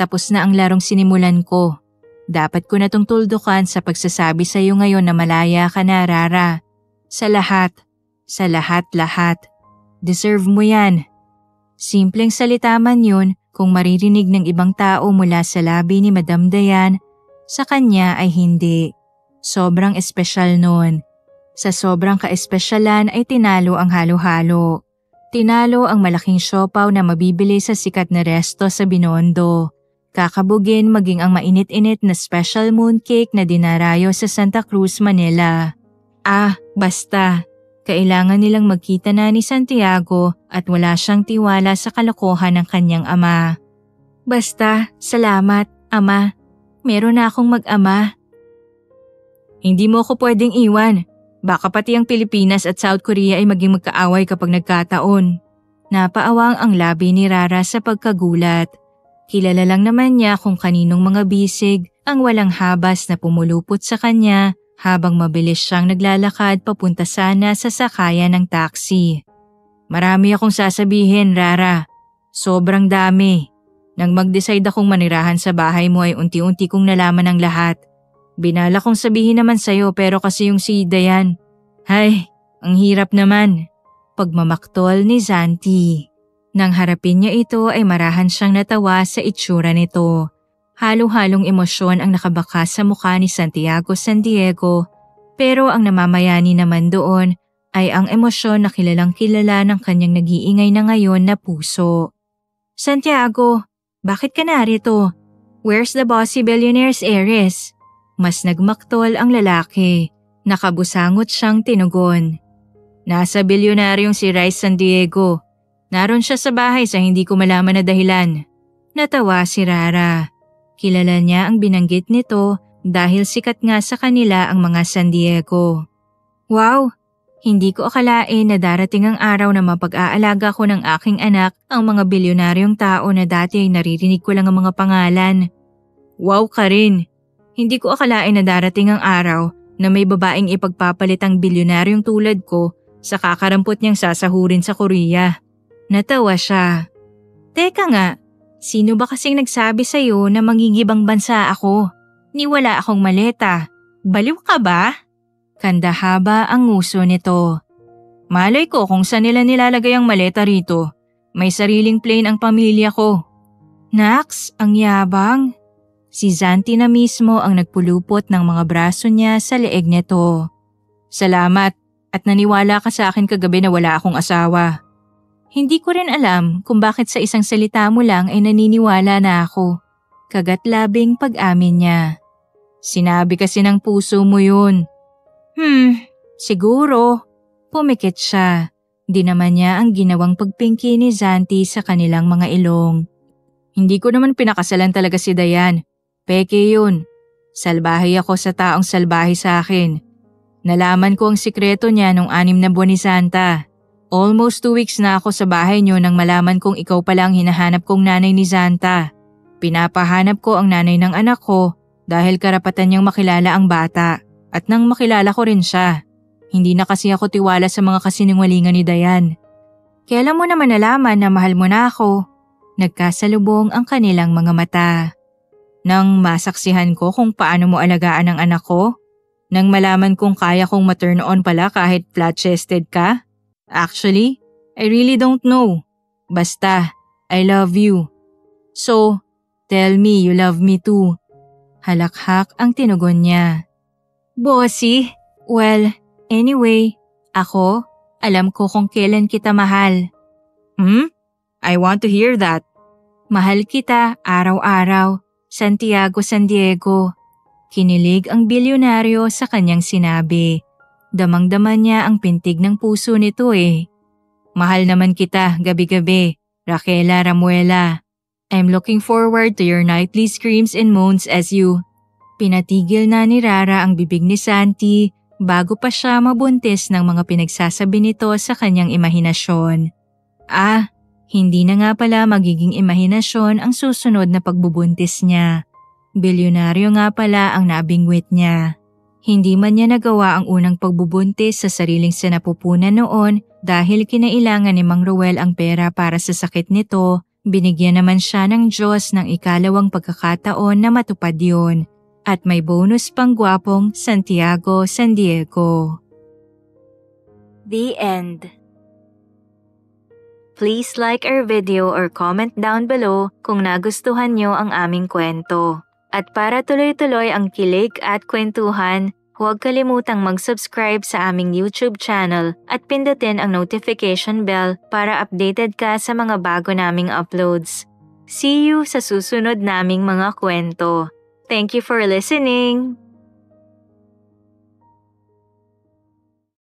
Tapos na ang larong sinimulan ko. Dapat ko na tong tuldukan sa pagsasabi sa iyo ngayon na malaya ka na, Rara. Sa lahat. Sa lahat-lahat. Deserve mo yan. Simpleng salita man yun kung maririnig ng ibang tao mula sa labi ni Madam Dayan, sa kanya ay hindi. Sobrang espesyal nun. Sa sobrang kaespesyalan ay tinalo ang halo-halo. Tinalo ang malaking siopaw na mabibili sa sikat na resto sa Binondo. Kakabugin maging ang mainit-init na special mooncake na dinarayo sa Santa Cruz, Manila. Basta. Kailangan nilang magkita na ni Santiago at wala siyang tiwala sa kalokohan ng kanyang ama. Basta, salamat, ama. Meron na akong mag-ama. Hindi mo ako pwedeng iwan. Baka pati ang Pilipinas at South Korea ay maging magkaaway kapag nagkataon. Napaawang ang labi ni Rara sa pagkagulat. Kilala lang naman niya kung kaninong mga bisig ang walang habas na pumulupot sa kanya habang mabilis siyang naglalakad papunta sana sa sakayan ng taxi. Marami akong sasabihin, Rara. Sobrang dami. Nang mag-decide akong manirahan sa bahay mo ay unti-unti kong nalaman ang lahat. Binala kong sabihin naman sa'yo pero kasi yung si Dayan. Ay, ang hirap naman. Pagmamaktol ni Zanti. Nang harapin niya ito ay marahan siyang natawa sa itsura nito. Halo-halong emosyon ang nakabakas sa mukha ni Santiago San Diego pero ang namamayani naman doon ay ang emosyon na kilalang kilala ng kanyang nag-iingay na ngayon na puso. Santiago, bakit ka narito? Where's the bossy billionaire's heiress? Mas nagmaktol ang lalaki. Nakabusangot siyang tinugon. Nasa bilyonaryong si Rice San Diego. Naroon siya sa bahay sa hindi ko malaman na dahilan. Natawa si Rara. Kilala niya ang binanggit nito dahil sikat nga sa kanila ang mga San Diego. Wow! Hindi ko akalain na darating ang araw na mapag-aalaga ko ng aking anak ang mga bilyonaryong tao na dati ay naririnig ko lang ang mga pangalan. Wow ka rin! Hindi ko akalain na darating ang araw na may babaeng ipagpapalit ang bilyonaryong tulad ko sa kakarampot niyang sasahurin sa Korea. Natawa siya. Teka nga, sino ba kasing nagsabi sa'yo na mangingibang bansa ako? Niwala akong maleta. Baliw ka ba? Kandahaba ang nguso nito. Malay ko kung saan nila nilalagay ang maleta rito. May sariling plane ang pamilya ko. Naks, ang yabang. Si Zanti na mismo ang nagpulupot ng mga braso niya sa leeg nito. Salamat at naniwala ka sa akin kagabi na wala akong asawa. Hindi ko rin alam kung bakit sa isang salita mo lang ay naniniwala na ako. Kagat-labing pag-amin niya. Sinabi kasi ng puso mo yun. Siguro. Pumikit siya. Di naman niya ang ginawang pagpingki ni Zanti sa kanilang mga ilong. Hindi ko naman pinakasalan talaga si Dayan. Peke yun. Salbahe ako sa taong salbahe sa akin. Nalaman ko ang sikreto niya nung 6 na buwan ni Santa. Almost 2 weeks na ako sa bahay niyo nang malaman kong ikaw pala ang hinahanap kong nanay ni Santa. Pinapahanap ko ang nanay ng anak ko dahil karapatan niyang makilala ang bata at nang makilala ko rin siya. Hindi na kasi ako tiwala sa mga kasinungalingan ni Dayan. Kailan mo naman nalaman na mahal mo na ako? Nagkasalubong ang kanilang mga mata. Nang masaksihan ko kung paano mo alagaan ang anak ko? Nang malaman kong kaya kong ma-turn on pala kahit flat-chested ka? Actually, I really don't know. Basta, I love you. So, tell me you love me too. Halakhak ang tinugon niya. Bossy, well, anyway, ako, alam ko kung kailan kita mahal. I want to hear that. Mahal kita araw-araw, Santiago San Diego. Kinilig ang bilyonaryo sa kanyang sinabi. Damang-dama niya ang pintig ng puso nito eh. Mahal naman kita gabi-gabi, Raquela Ramuela. I'm looking forward to your nightly screams and moans as you. Pinatigil na ni Rara ang bibig ni Santi bago pa siya mabuntis ng mga pinagsasabi nito sa kanyang imahinasyon. Hindi na nga pala magiging imahinasyon ang susunod na pagbubuntis niya. Bilyonaryo nga pala ang nabingwit niya. Hindi man niya nagawa ang unang pagbubuntis sa sariling sinapupunan noon dahil kinailangan ni Mang Roel ang pera para sa sakit nito, binigyan naman siya ng Diyos ng ikalawang pagkakataon na matupad yun. At may bonus pang gwapong Santiago San Diego. The End. Please like our video or comment down below kung nagustuhan nyo ang aming kwento. At para tuloy-tuloy ang kilig at kwentuhan, huwag kalimutang mag-subscribe sa aming YouTube channel at pindutin ang notification bell para updated ka sa mga bago naming uploads. See you sa susunod naming mga kwento. Thank you for listening!